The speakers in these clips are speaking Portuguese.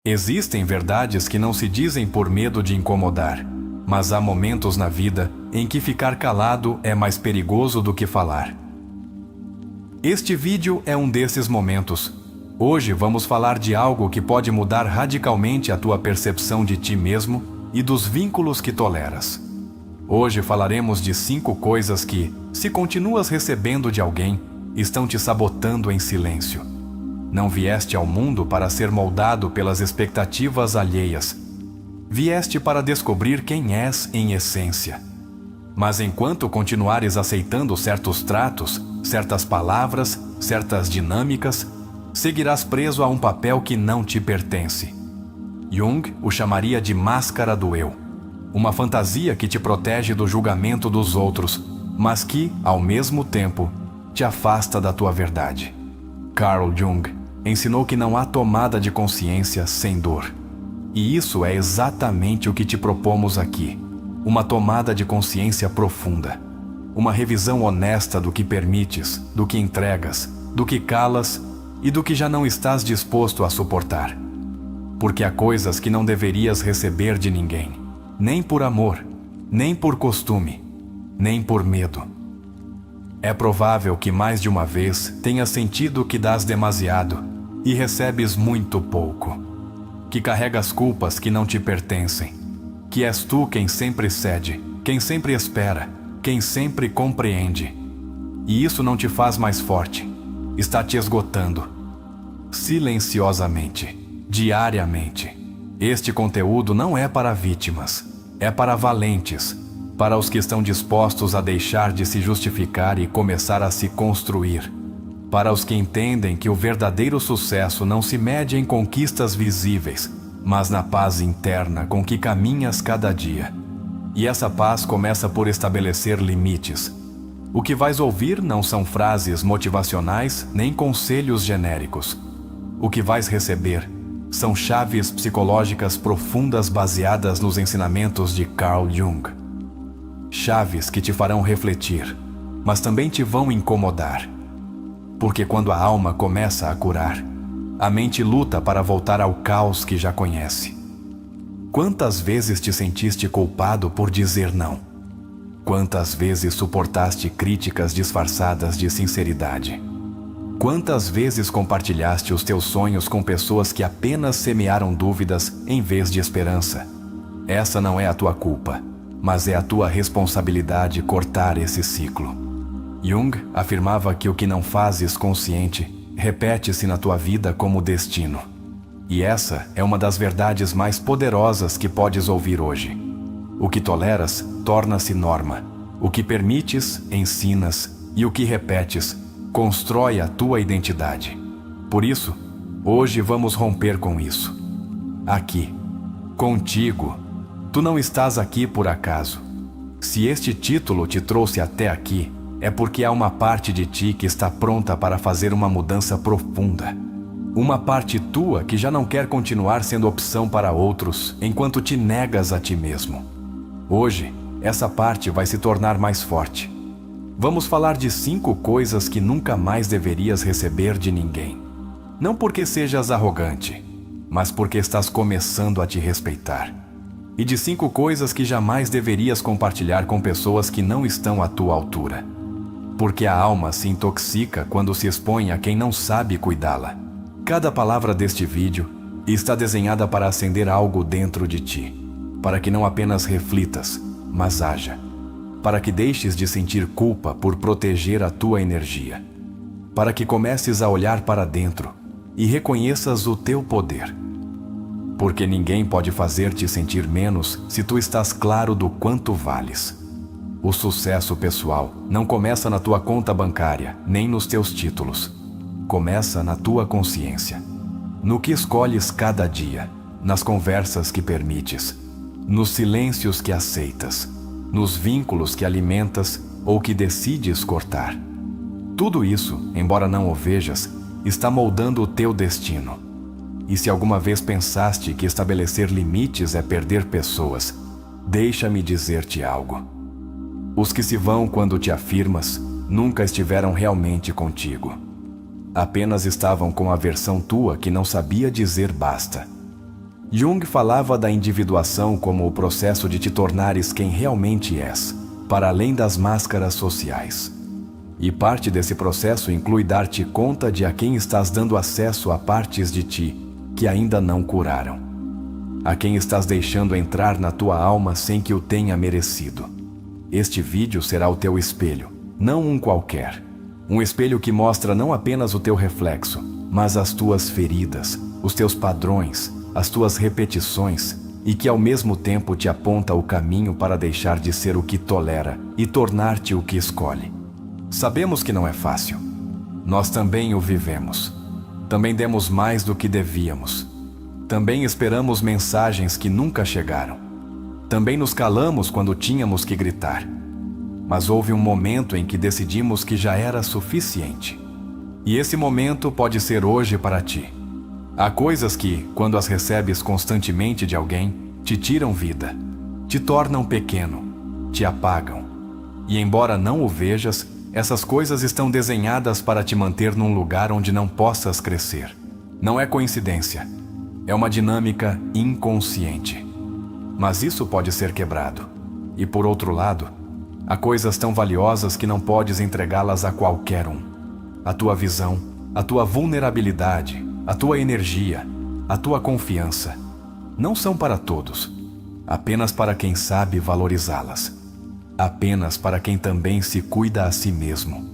Existem verdades que não se dizem por medo de incomodar, mas há momentos na vida em que ficar calado é mais perigoso do que falar. Este vídeo é um desses momentos. Hoje vamos falar de algo que pode mudar radicalmente a tua percepção de ti mesmo e dos vínculos que toleras. Hoje falaremos de 5 coisas que, se continuas recebendo de alguém, estão te sabotando em silêncio. Não vieste ao mundo para ser moldado pelas expectativas alheias. Vieste para descobrir quem és em essência. Mas enquanto continuares aceitando certos tratos, certas palavras, certas dinâmicas, seguirás preso a um papel que não te pertence. Jung o chamaria de máscara do eu. Uma fantasia que te protege do julgamento dos outros, mas que, ao mesmo tempo, te afasta da tua verdade. Carl Jung ensinou que não há tomada de consciência sem dor. E isso é exatamente o que te propomos aqui. Uma tomada de consciência profunda. Uma revisão honesta do que permites, do que entregas, do que calas e do que já não estás disposto a suportar. Porque há coisas que não deverias receber de ninguém. Nem por amor, nem por costume, nem por medo. É provável que mais de uma vez tenhas sentido que dás demasiado e recebes muito pouco. Que carregas culpas que não te pertencem. Que és tu quem sempre cede, quem sempre espera, quem sempre compreende. E isso não te faz mais forte. Está te esgotando. Silenciosamente, diariamente. Este conteúdo não é para vítimas, é para valentes, para os que estão dispostos a deixar de se justificar e começar a se construir, para os que entendem que o verdadeiro sucesso não se mede em conquistas visíveis, mas na paz interna com que caminhas cada dia. E essa paz começa por estabelecer limites. O que vais ouvir não são frases motivacionais nem conselhos genéricos. O que vais receber são chaves psicológicas profundas baseadas nos ensinamentos de Carl Jung. Chaves que te farão refletir, mas também te vão incomodar. Porque quando a alma começa a curar, a mente luta para voltar ao caos que já conhece. Quantas vezes te sentiste culpado por dizer não? Quantas vezes suportaste críticas disfarçadas de sinceridade? Quantas vezes compartilhaste os teus sonhos com pessoas que apenas semearam dúvidas em vez de esperança? Essa não é a tua culpa, mas é a tua responsabilidade cortar esse ciclo. Jung afirmava que o que não fazes consciente repete-se na tua vida como destino. E essa é uma das verdades mais poderosas que podes ouvir hoje. O que toleras torna-se norma. O que permites, ensinas. E o que repetes, constrói a tua identidade. Por isso, hoje vamos romper com isso. Aqui, contigo. Tu não estás aqui por acaso. Se este título te trouxe até aqui, é porque há uma parte de ti que está pronta para fazer uma mudança profunda. Uma parte tua que já não quer continuar sendo opção para outros enquanto te negas a ti mesmo. Hoje, essa parte vai se tornar mais forte. Vamos falar de 5 coisas que nunca mais deverias receber de ninguém. Não porque sejas arrogante, mas porque estás começando a te respeitar. E de 5 coisas que jamais deverias compartilhar com pessoas que não estão à tua altura. Porque a alma se intoxica quando se expõe a quem não sabe cuidá-la. Cada palavra deste vídeo está desenhada para acender algo dentro de ti, para que não apenas reflitas, mas haja. Para que deixes de sentir culpa por proteger a tua energia. Para que comeces a olhar para dentro e reconheças o teu poder. Porque ninguém pode fazer-te sentir menos se tu estás claro do quanto vales. O sucesso pessoal não começa na tua conta bancária, nem nos teus títulos. Começa na tua consciência. No que escolhes cada dia, nas conversas que permites, nos silêncios que aceitas, nos vínculos que alimentas ou que decides cortar. Tudo isso, embora não o vejas, está moldando o teu destino. E se alguma vez pensaste que estabelecer limites é perder pessoas, deixa-me dizer-te algo. Os que se vão quando te afirmas nunca estiveram realmente contigo. Apenas estavam com a versão tua que não sabia dizer basta. Jung falava da individuação como o processo de te tornares quem realmente és, para além das máscaras sociais. E parte desse processo inclui dar-te conta de a quem estás dando acesso a partes de ti que ainda não curaram. A quem estás deixando entrar na tua alma sem que o tenha merecido. Este vídeo será o teu espelho, não um qualquer. Um espelho que mostra não apenas o teu reflexo, mas as tuas feridas, os teus padrões, as tuas repetições, e que ao mesmo tempo te aponta o caminho para deixar de ser o que tolera e tornar-te o que escolhe. Sabemos que não é fácil. Nós também o vivemos. Também demos mais do que devíamos. Também esperamos mensagens que nunca chegaram. Também nos calamos quando tínhamos que gritar. Mas houve um momento em que decidimos que já era suficiente. E esse momento pode ser hoje para ti. Há coisas que, quando as recebes constantemente de alguém, te tiram vida, te tornam pequeno, te apagam. E embora não o vejas, essas coisas estão desenhadas para te manter num lugar onde não possas crescer. Não é coincidência. É uma dinâmica inconsciente. Mas isso pode ser quebrado. E por outro lado, há coisas tão valiosas que não podes entregá-las a qualquer um. A tua visão, a tua vulnerabilidade, a tua energia, a tua confiança, não são para todos, apenas para quem sabe valorizá-las. Apenas para quem também se cuida a si mesmo.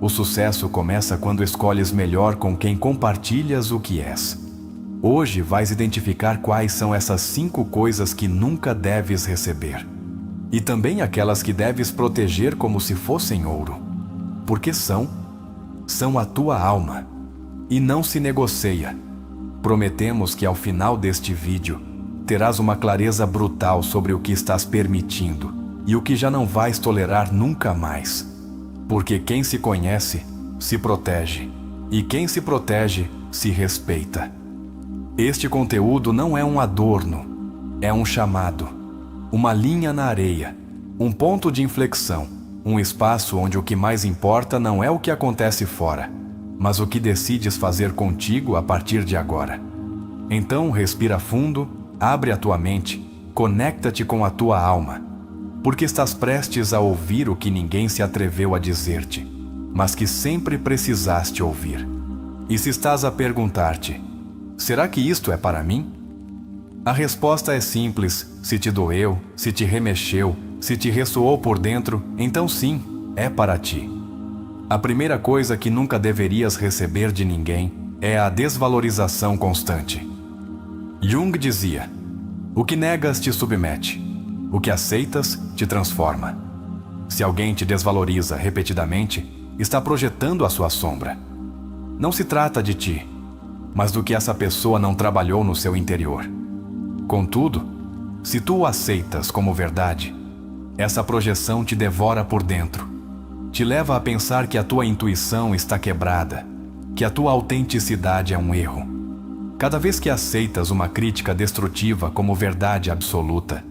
O sucesso começa quando escolhes melhor com quem compartilhas o que és. Hoje vais identificar quais são essas 5 coisas que nunca deves receber. E também aquelas que deves proteger como se fossem ouro. Porque são a tua alma. E não se negocia. Prometemos que ao final deste vídeo, terás uma clareza brutal sobre o que estás permitindo e o que já não vais tolerar nunca mais. Porque quem se conhece, se protege. E quem se protege, se respeita. Este conteúdo não é um adorno, é um chamado, uma linha na areia, um ponto de inflexão, um espaço onde o que mais importa não é o que acontece fora, mas o que decides fazer contigo a partir de agora. Então respira fundo, abre a tua mente, conecta-te com a tua alma, porque estás prestes a ouvir o que ninguém se atreveu a dizer-te, mas que sempre precisaste ouvir. E se estás a perguntar-te, será que isto é para mim? A resposta é simples: se te doeu, se te remexeu, se te ressoou por dentro, então sim, é para ti. A primeira coisa que nunca deverias receber de ninguém é a desvalorização constante. Jung dizia: o que negas te submete, o que aceitas te transforma. Se alguém te desvaloriza repetidamente, está projetando a sua sombra. Não se trata de ti, mas do que essa pessoa não trabalhou no seu interior. Contudo, se tu o aceitas como verdade, essa projeção te devora por dentro. Te leva a pensar que a tua intuição está quebrada, que a tua autenticidade é um erro. Cada vez que aceitas uma crítica destrutiva como verdade absoluta,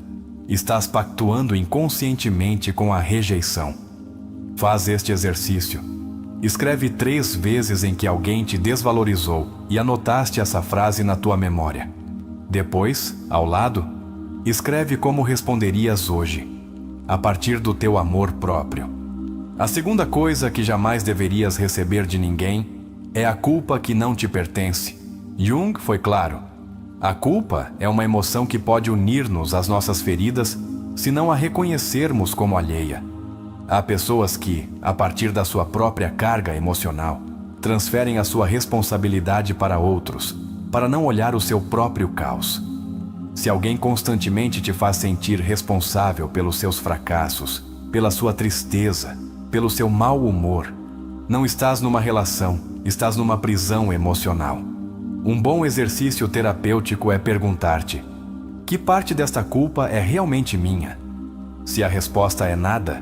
estás pactuando inconscientemente com a rejeição. Faz este exercício. Escreve 3 vezes em que alguém te desvalorizou e anotaste essa frase na tua memória. Depois, ao lado, escreve como responderias hoje, a partir do teu amor próprio. A segunda coisa que jamais deverias receber de ninguém é a culpa que não te pertence. Jung foi claro. A culpa é uma emoção que pode unir-nos às nossas feridas se não a reconhecermos como alheia. Há pessoas que, a partir da sua própria carga emocional, transferem a sua responsabilidade para outros, para não olhar o seu próprio caos. Se alguém constantemente te faz sentir responsável pelos seus fracassos, pela sua tristeza, pelo seu mau humor, não estás numa relação, estás numa prisão emocional. Um bom exercício terapêutico é perguntar-te: que parte desta culpa é realmente minha? Se a resposta é nada,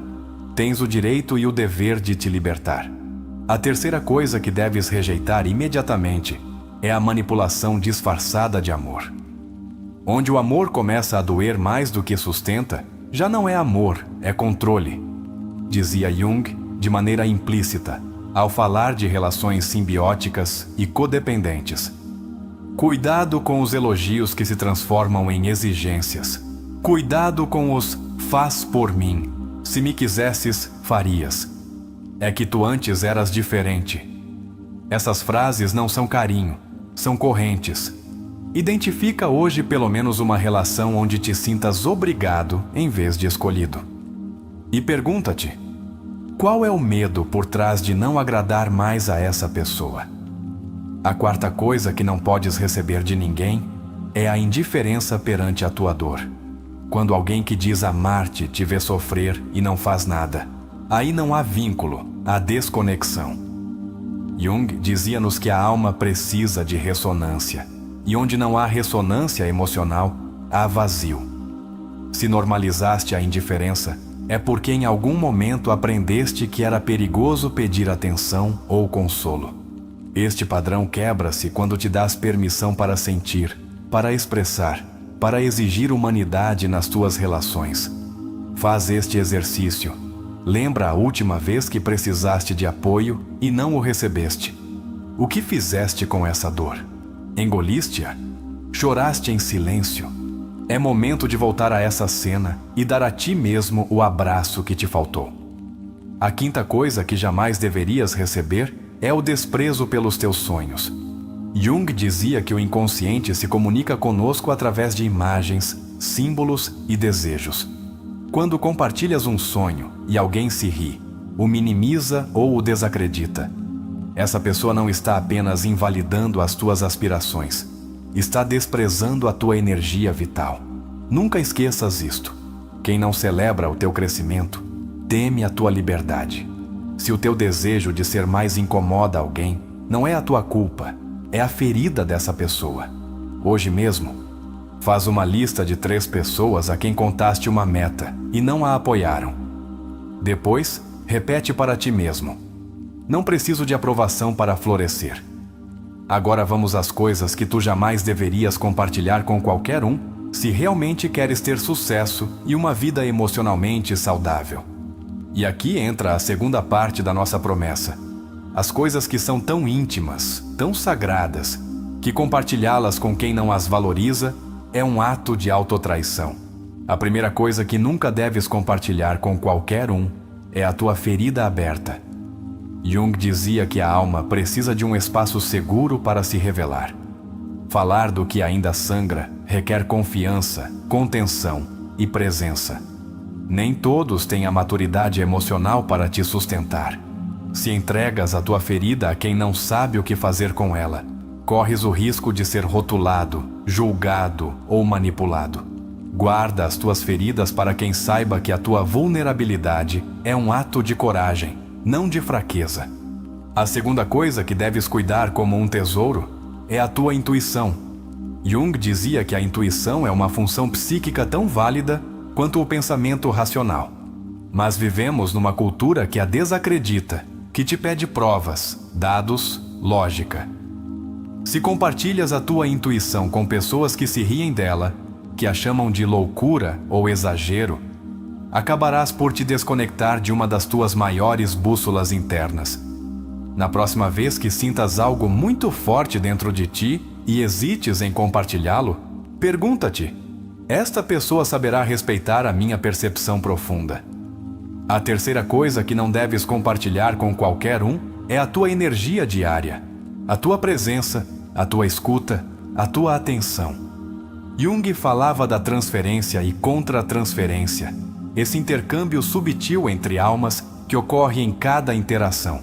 tens o direito e o dever de te libertar. A terceira coisa que deves rejeitar imediatamente é a manipulação disfarçada de amor. Onde o amor começa a doer mais do que sustenta, já não é amor, é controle, dizia Jung de maneira implícita, ao falar de relações simbióticas e codependentes. Cuidado com os elogios que se transformam em exigências. Cuidado com os "faz por mim. Se me quisesses, farias. É que tu antes eras diferente." Essas frases não são carinho, são correntes. Identifica hoje pelo menos uma relação onde te sintas obrigado em vez de escolhido. E pergunta-te: qual é o medo por trás de não agradar mais a essa pessoa? A quarta coisa que não podes receber de ninguém é a indiferença perante a tua dor. Quando alguém que diz amar-te te vê sofrer e não faz nada, aí não há vínculo, há desconexão. Jung dizia-nos que a alma precisa de ressonância, e onde não há ressonância emocional, há vazio. Se normalizaste a indiferença, é porque em algum momento aprendeste que era perigoso pedir atenção ou consolo. Este padrão quebra-se quando te dás permissão para sentir, para expressar, para exigir humanidade nas tuas relações. Faz este exercício. Lembra a última vez que precisaste de apoio e não o recebeste. O que fizeste com essa dor? Engoliste-a? Choraste em silêncio? É momento de voltar a essa cena e dar a ti mesmo o abraço que te faltou. A quinta coisa que jamais deverias receber é o desprezo pelos teus sonhos. Jung dizia que o inconsciente se comunica conosco através de imagens, símbolos e desejos. Quando compartilhas um sonho e alguém se ri, o minimiza ou o desacredita, essa pessoa não está apenas invalidando as tuas aspirações, está desprezando a tua energia vital. Nunca esqueças isto. Quem não celebra o teu crescimento, teme a tua liberdade. Se o teu desejo de ser mais incomoda alguém, não é a tua culpa, é a ferida dessa pessoa. Hoje mesmo, faz uma lista de 3 pessoas a quem contaste uma meta e não a apoiaram. Depois, repete para ti mesmo: não preciso de aprovação para florescer. Agora vamos às coisas que tu jamais deverias compartilhar com qualquer um se realmente queres ter sucesso e uma vida emocionalmente saudável. E aqui entra a segunda parte da nossa promessa. As coisas que são tão íntimas, tão sagradas, que compartilhá-las com quem não as valoriza é um ato de autotraição. A primeira coisa que nunca deves compartilhar com qualquer um é a tua ferida aberta. Jung dizia que a alma precisa de um espaço seguro para se revelar. Falar do que ainda sangra requer confiança, contenção e presença. Nem todos têm a maturidade emocional para te sustentar. Se entregas a tua ferida a quem não sabe o que fazer com ela, corres o risco de ser rotulado, julgado ou manipulado. Guarda as tuas feridas para quem saiba que a tua vulnerabilidade é um ato de coragem, não de fraqueza. A segunda coisa que deves cuidar como um tesouro é a tua intuição. Jung dizia que a intuição é uma função psíquica tão válida quanto o pensamento racional. Mas vivemos numa cultura que a desacredita, que te pede provas, dados, lógica. Se compartilhas a tua intuição com pessoas que se riem dela, que a chamam de loucura ou exagero, acabarás por te desconectar de uma das tuas maiores bússolas internas. Na próxima vez que sintas algo muito forte dentro de ti e hesites em compartilhá-lo, pergunta-te: esta pessoa saberá respeitar a minha percepção profunda? A terceira coisa que não deves compartilhar com qualquer um é a tua energia diária, a tua presença, a tua escuta, a tua atenção. Jung falava da transferência e contra-transferência, esse intercâmbio subtil entre almas que ocorre em cada interação.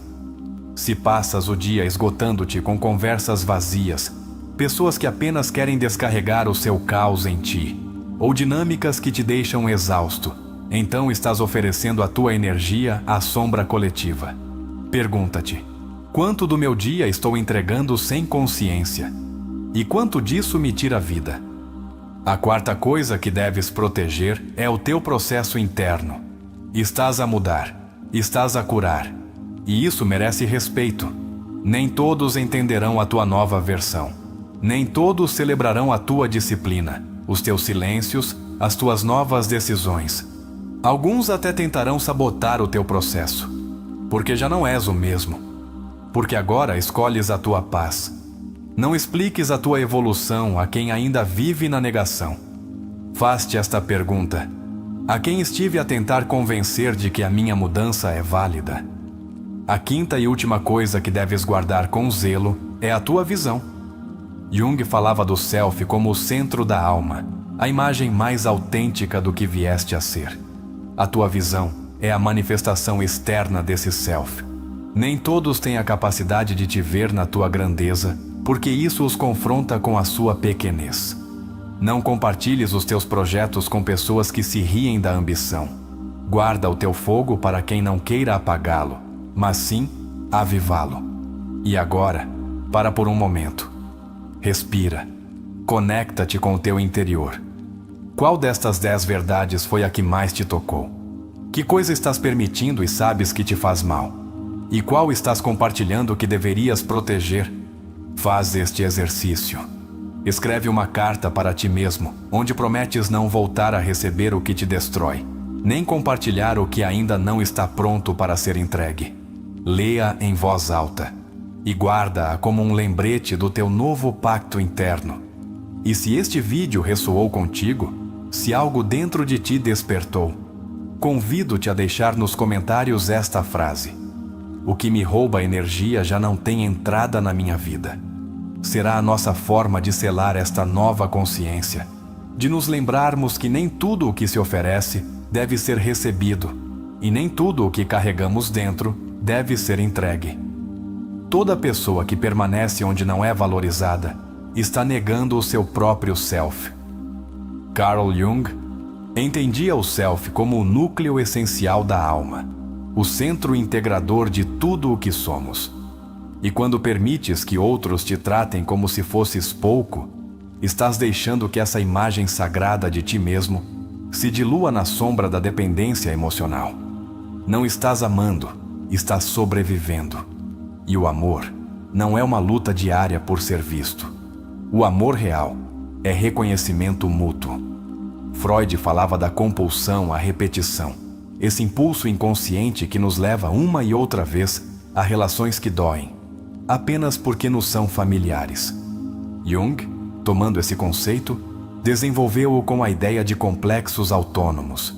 Se passas o dia esgotando-te com conversas vazias, pessoas que apenas querem descarregar o seu caos em ti, ou dinâmicas que te deixam exausto, então estás oferecendo a tua energia à sombra coletiva. Pergunta-te: quanto do meu dia estou entregando sem consciência? E quanto disso me tira a vida? A quarta coisa que deves proteger é o teu processo interno. Estás a mudar, estás a curar, e isso merece respeito. Nem todos entenderão a tua nova versão. Nem todos celebrarão a tua disciplina, os teus silêncios, as tuas novas decisões. Alguns até tentarão sabotar o teu processo, porque já não és o mesmo. Porque agora escolhes a tua paz. Não expliques a tua evolução a quem ainda vive na negação. Faz-te esta pergunta: a quem estive a tentar convencer de que a minha mudança é válida? A quinta e última coisa que deves guardar com zelo é a tua visão. Jung falava do self como o centro da alma, a imagem mais autêntica do que vieste a ser. A tua visão é a manifestação externa desse self. Nem todos têm a capacidade de te ver na tua grandeza, porque isso os confronta com a sua pequenez. Não compartilhes os teus projetos com pessoas que se riem da ambição. Guarda o teu fogo para quem não queira apagá-lo, mas sim avivá-lo. E agora, para por um momento. Respira. Conecta-te com o teu interior. Qual destas 10 verdades foi a que mais te tocou? Que coisa estás permitindo e sabes que te faz mal? E qual estás compartilhando que deverias proteger? Faz este exercício. Escreve uma carta para ti mesmo, onde prometes não voltar a receber o que te destrói, nem compartilhar o que ainda não está pronto para ser entregue. Leia em voz alta e guarda-a como um lembrete do teu novo pacto interno. E se este vídeo ressoou contigo, se algo dentro de ti despertou, convido-te a deixar nos comentários esta frase: o que me rouba energia já não tem entrada na minha vida. Será a nossa forma de selar esta nova consciência, de nos lembrarmos que nem tudo o que se oferece deve ser recebido, e nem tudo o que carregamos dentro deve ser entregue. Toda pessoa que permanece onde não é valorizada está negando o seu próprio self. Carl Jung entendia o self como o núcleo essencial da alma, o centro integrador de tudo o que somos. E quando permites que outros te tratem como se fosses pouco, estás deixando que essa imagem sagrada de ti mesmo se dilua na sombra da dependência emocional. Não estás amando, estás sobrevivendo. E o amor não é uma luta diária por ser visto. O amor real é reconhecimento mútuo. Freud falava da compulsão à repetição, esse impulso inconsciente que nos leva uma e outra vez a relações que doem, apenas porque nos são familiares. Jung, tomando esse conceito, desenvolveu-o com a ideia de complexos autônomos.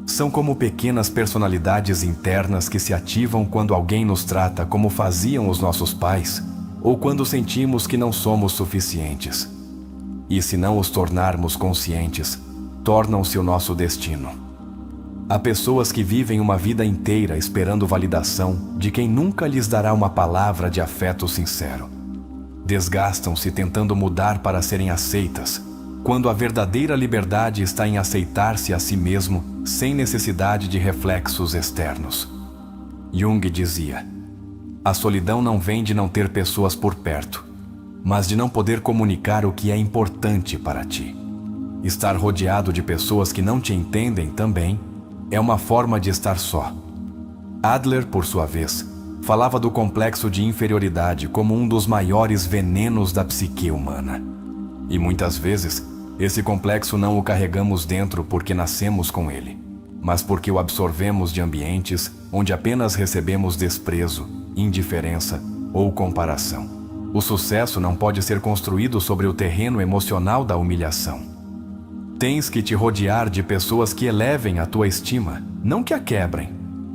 São como pequenas personalidades internas que se ativam quando alguém nos trata como faziam os nossos pais, ou quando sentimos que não somos suficientes. E se não os tornarmos conscientes, tornam-se o nosso destino. Há pessoas que vivem uma vida inteira esperando validação de quem nunca lhes dará uma palavra de afeto sincero. Desgastam-se tentando mudar para serem aceitas, quando a verdadeira liberdade está em aceitar-se a si mesmo sem necessidade de reflexos externos. Jung dizia: a solidão não vem de não ter pessoas por perto, mas de não poder comunicar o que é importante para ti. Estar rodeado de pessoas que não te entendem também é uma forma de estar só. Adler, por sua vez, falava do complexo de inferioridade como um dos maiores venenos da psique humana. E muitas vezes, esse complexo não o carregamos dentro porque nascemos com ele, mas porque o absorvemos de ambientes onde apenas recebemos desprezo, indiferença ou comparação. O sucesso não pode ser construído sobre o terreno emocional da humilhação. Tens que te rodear de pessoas que elevem a tua estima, não que a quebrem.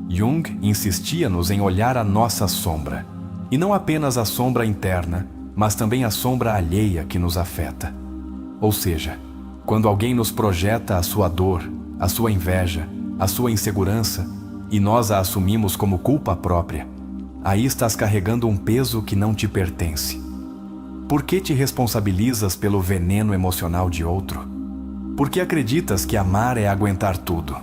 Jung insistia-nos em olhar a nossa sombra, e não apenas a sombra interna, mas também a sombra alheia que nos afeta. Ou seja, quando alguém nos projeta a sua dor, a sua inveja, a sua insegurança, e nós a assumimos como culpa própria, aí estás carregando um peso que não te pertence. Por que te responsabilizas pelo veneno emocional de outro? Por que acreditas que amar é aguentar tudo?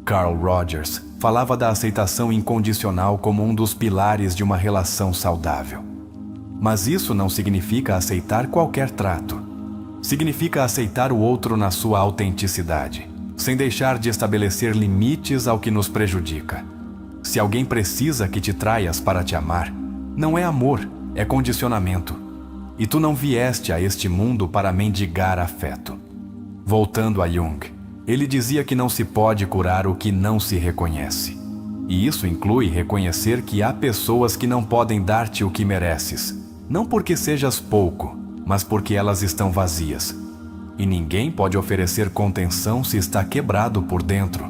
Carl Rogers falava da aceitação incondicional como um dos pilares de uma relação saudável. Mas isso não significa aceitar qualquer trato. Significa aceitar o outro na sua autenticidade, sem deixar de estabelecer limites ao que nos prejudica. Se alguém precisa que te traias para te amar, não é amor, é condicionamento. E tu não vieste a este mundo para mendigar afeto. Voltando a Jung, ele dizia que não se pode curar o que não se reconhece. E isso inclui reconhecer que há pessoas que não podem dar-te o que mereces, não porque sejas pouco, mas porque elas estão vazias. E ninguém pode oferecer contenção se está quebrado por dentro.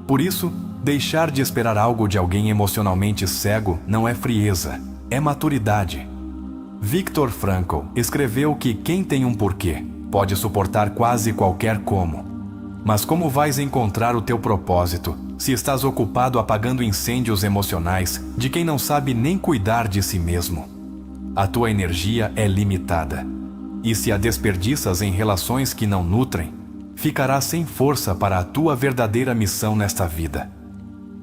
Por isso, deixar de esperar algo de alguém emocionalmente cego não é frieza, é maturidade. Viktor Frankl escreveu que quem tem um porquê pode suportar quase qualquer como. Mas como vais encontrar o teu propósito se estás ocupado apagando incêndios emocionais de quem não sabe nem cuidar de si mesmo? A tua energia é limitada. E se a desperdiças em relações que não nutrem, ficarás sem força para a tua verdadeira missão nesta vida.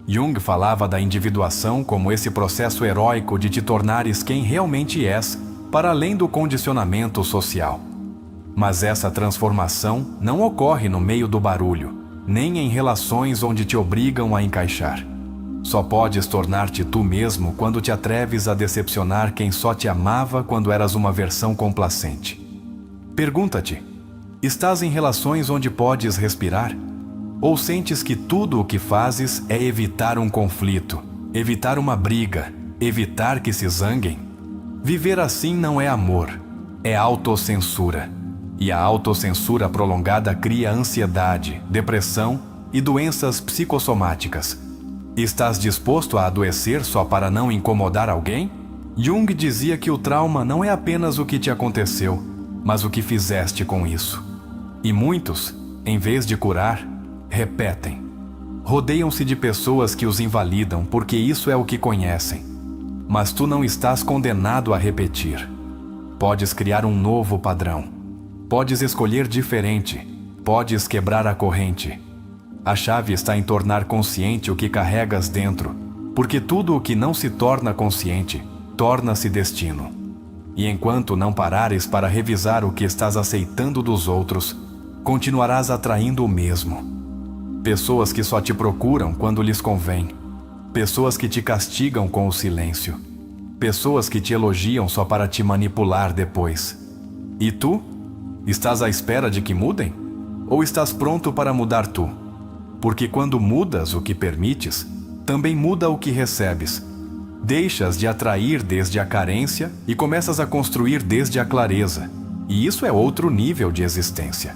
Jung falava da individuação como esse processo heróico de te tornares quem realmente és, para além do condicionamento social. Mas essa transformação não ocorre no meio do barulho, nem em relações onde te obrigam a encaixar. Só podes tornar-te tu mesmo quando te atreves a decepcionar quem só te amava quando eras uma versão complacente. Pergunta-te: estás em relações onde podes respirar? Ou sentes que tudo o que fazes é evitar um conflito, evitar uma briga, evitar que se zanguem? Viver assim não é amor, é autocensura. E a autocensura prolongada cria ansiedade, depressão e doenças psicossomáticas. Estás disposto a adoecer só para não incomodar alguém? Jung dizia que o trauma não é apenas o que te aconteceu, mas o que fizeste com isso. E muitos, em vez de curar, repetem. Rodeiam-se de pessoas que os invalidam porque isso é o que conhecem. Mas tu não estás condenado a repetir. Podes criar um novo padrão. Podes escolher diferente. Podes quebrar a corrente. A chave está em tornar consciente o que carregas dentro, porque tudo o que não se torna consciente, torna-se destino. E enquanto não parares para revisar o que estás aceitando dos outros, continuarás atraindo o mesmo. Pessoas que só te procuram quando lhes convém. Pessoas que te castigam com o silêncio. Pessoas que te elogiam só para te manipular depois. E tu? Estás à espera de que mudem? Ou estás pronto para mudar tu? Porque quando mudas o que permites, também muda o que recebes. Deixas de atrair desde a carência e começas a construir desde a clareza. E isso é outro nível de existência.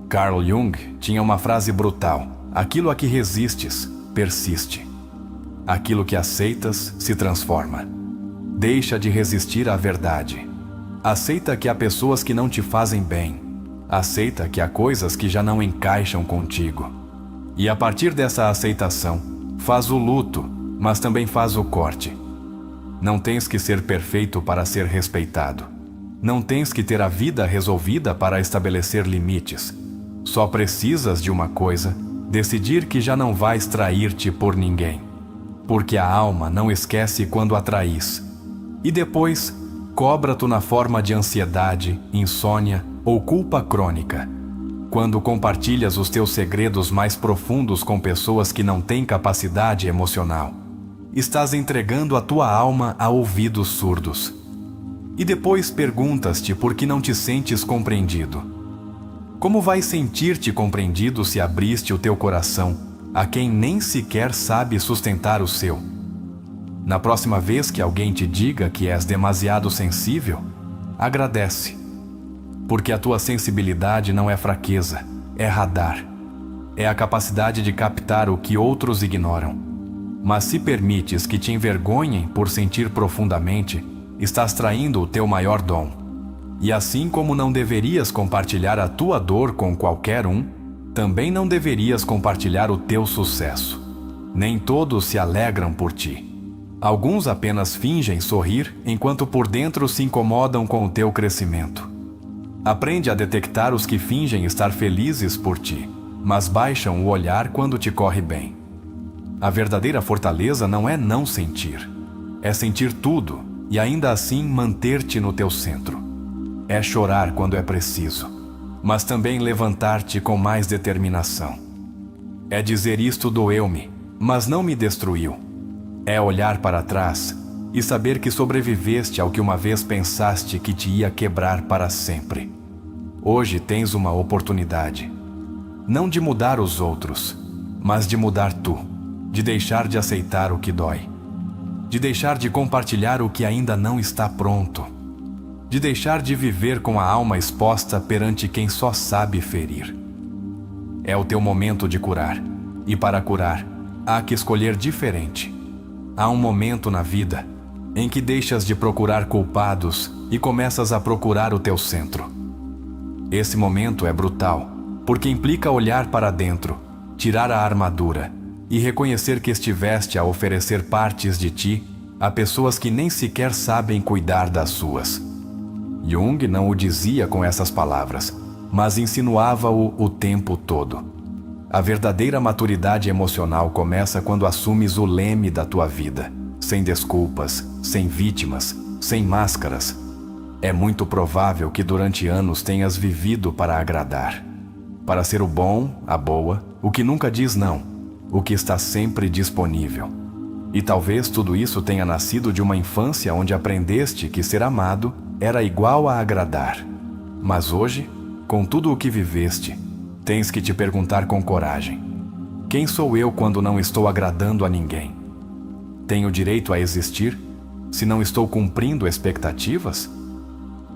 Carl Jung tinha uma frase brutal: aquilo a que resistes, persiste. Aquilo que aceitas, se transforma. Deixa de resistir à verdade. Aceita que há pessoas que não te fazem bem. Aceita que há coisas que já não encaixam contigo. E a partir dessa aceitação, faz o luto, mas também faz o corte. Não tens que ser perfeito para ser respeitado. Não tens que ter a vida resolvida para estabelecer limites. Só precisas de uma coisa: decidir que já não vais trair-te por ninguém. Porque a alma não esquece quando a traís. E depois, cobra-te na forma de ansiedade, insônia ou culpa crônica. Quando compartilhas os teus segredos mais profundos com pessoas que não têm capacidade emocional, estás entregando a tua alma a ouvidos surdos. E depois perguntas-te por que não te sentes compreendido. Como vais sentir-te compreendido se abriste o teu coração a quem nem sequer sabe sustentar o seu? Na próxima vez que alguém te diga que és demasiado sensível, agradece. Porque a tua sensibilidade não é fraqueza, é radar. É a capacidade de captar o que outros ignoram. Mas se permites que te envergonhem por sentir profundamente, estás traindo o teu maior dom. E assim como não deverias compartilhar a tua dor com qualquer um, também não deverias compartilhar o teu sucesso. Nem todos se alegram por ti. Alguns apenas fingem sorrir, enquanto por dentro se incomodam com o teu crescimento. Aprende a detectar os que fingem estar felizes por ti, mas baixam o olhar quando te corre bem. A verdadeira fortaleza não é não sentir. É sentir tudo e ainda assim manter-te no teu centro. É chorar quando é preciso, mas também levantar-te com mais determinação. É dizer: isto doeu-me, mas não me destruiu. É olhar para trás e saber que sobreviveste ao que uma vez pensaste que te ia quebrar para sempre. Hoje tens uma oportunidade. Não de mudar os outros, mas de mudar tu, de deixar de aceitar o que dói. de deixar de compartilhar o que ainda não está pronto, de deixar de viver com a alma exposta perante quem só sabe ferir. É o teu momento de curar, e para curar, há que escolher diferente. Há um momento na vida em que deixas de procurar culpados e começas a procurar o teu centro. Esse momento é brutal, porque implica olhar para dentro, tirar a armadura e reconhecer que estiveste a oferecer partes de ti a pessoas que nem sequer sabem cuidar das suas. Jung não o dizia com essas palavras, mas insinuava-o o tempo todo. A verdadeira maturidade emocional começa quando assumes o leme da tua vida, sem desculpas, sem vítimas, sem máscaras. É muito provável que durante anos tenhas vivido para agradar, para ser o bom, a boa, o que nunca diz não, o que está sempre disponível. E talvez tudo isso tenha nascido de uma infância onde aprendeste que ser amado era igual a agradar. Mas hoje, com tudo o que viveste, tens que te perguntar com coragem: quem sou eu quando não estou agradando a ninguém? Tenho direito a existir se não estou cumprindo expectativas?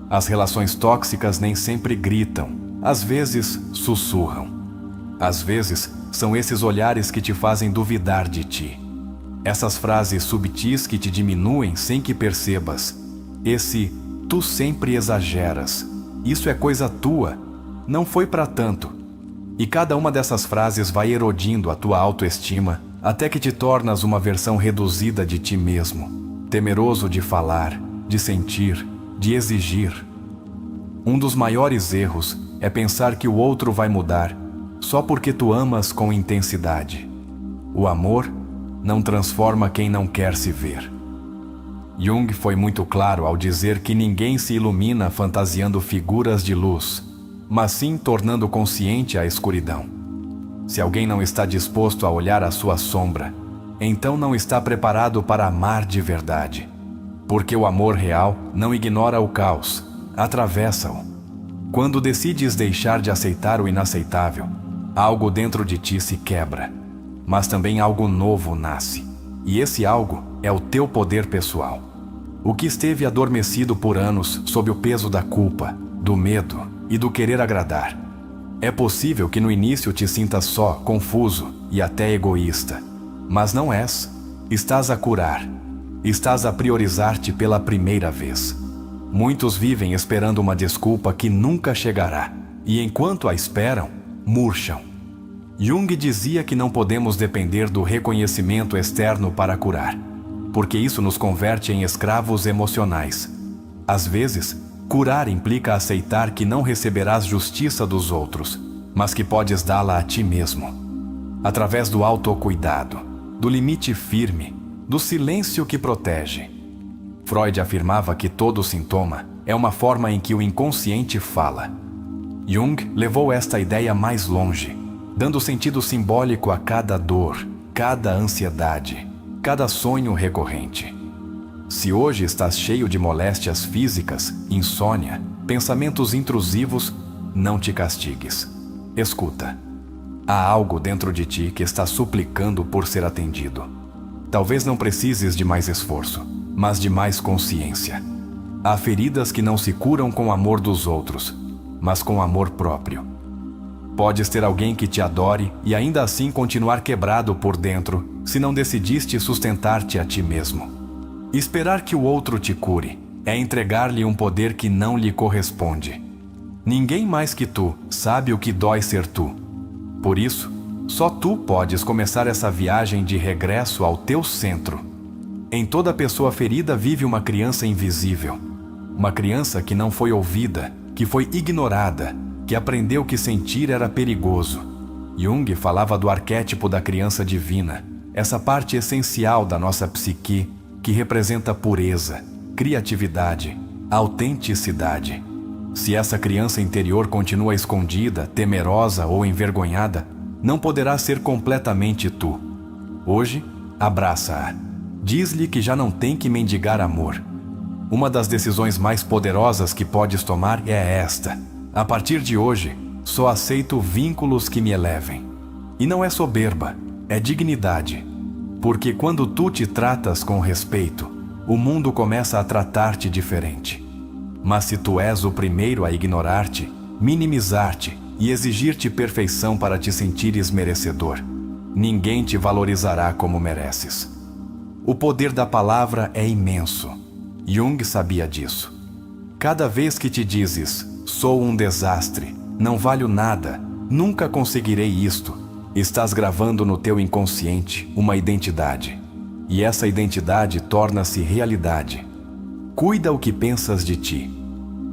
As relações tóxicas nem sempre gritam, às vezes sussurram. Às vezes são esses olhares que te fazem duvidar de ti. Essas frases subtis que te diminuem sem que percebas. Esse "tu sempre exageras", isso é coisa tua, não foi para tanto. E cada uma dessas frases vai erodindo a tua autoestima até que te tornas uma versão reduzida de ti mesmo, temeroso de falar, de sentir, de exigir. Um dos maiores erros é pensar que o outro vai mudar só porque tu amas com intensidade. O amor não transforma quem não quer se ver. Jung foi muito claro ao dizer que ninguém se ilumina fantasiando figuras de luz, mas sim tornando consciente a escuridão. Se alguém não está disposto a olhar a sua sombra, então não está preparado para amar de verdade. Porque o amor real não ignora o caos, atravessa-o. Quando decides deixar de aceitar o inaceitável, algo dentro de ti se quebra, mas também algo novo nasce. E esse algo é o teu poder pessoal. O que esteve adormecido por anos sob o peso da culpa, do medo e do querer agradar. É possível que no início te sintas só, confuso e até egoísta. Mas não és. Estás a curar. Estás a priorizar-te pela primeira vez. Muitos vivem esperando uma desculpa que nunca chegará, e enquanto a esperam, murcham. Jung dizia que não podemos depender do reconhecimento externo para curar, porque isso nos converte em escravos emocionais. Às vezes, curar implica aceitar que não receberás justiça dos outros, mas que podes dá-la a ti mesmo. Através do autocuidado, do limite firme, do silêncio que protege. Freud afirmava que todo sintoma é uma forma em que o inconsciente fala. Jung levou esta ideia mais longe, dando sentido simbólico a cada dor, cada ansiedade, cada sonho recorrente. Se hoje estás cheio de moléstias físicas, insônia, pensamentos intrusivos, não te castigues. Escuta. Há algo dentro de ti que está suplicando por ser atendido. Talvez não precises de mais esforço, mas de mais consciência. Há feridas que não se curam com o amor dos outros, mas com amor próprio. Podes ter alguém que te adore e ainda assim continuar quebrado por dentro, se não decidiste sustentar-te a ti mesmo. Esperar que o outro te cure é entregar-lhe um poder que não lhe corresponde. Ninguém mais que tu sabe o que dói ser tu. Por isso, só tu podes começar essa viagem de regresso ao teu centro. Em toda pessoa ferida vive uma criança invisível. Uma criança que não foi ouvida, que foi ignorada, que aprendeu que sentir era perigoso. Jung falava do arquétipo da criança divina, essa parte essencial da nossa psique que representa pureza, criatividade, autenticidade. Se essa criança interior continua escondida, temerosa ou envergonhada, não poderá ser completamente tu. Hoje, abraça-a. Diz-lhe que já não tem que mendigar amor. Uma das decisões mais poderosas que podes tomar é esta: a partir de hoje, só aceito vínculos que me elevem. E não é soberba, é dignidade. Porque quando tu te tratas com respeito, o mundo começa a tratar-te diferente. Mas se tu és o primeiro a ignorar-te, minimizar-te e exigir-te perfeição para te sentires merecedor, ninguém te valorizará como mereces. O poder da palavra é imenso. Jung sabia disso. Cada vez que te dizes, sou um desastre, não valho nada, nunca conseguirei isto, estás gravando no teu inconsciente uma identidade. E essa identidade torna-se realidade. Cuida o que pensas de ti.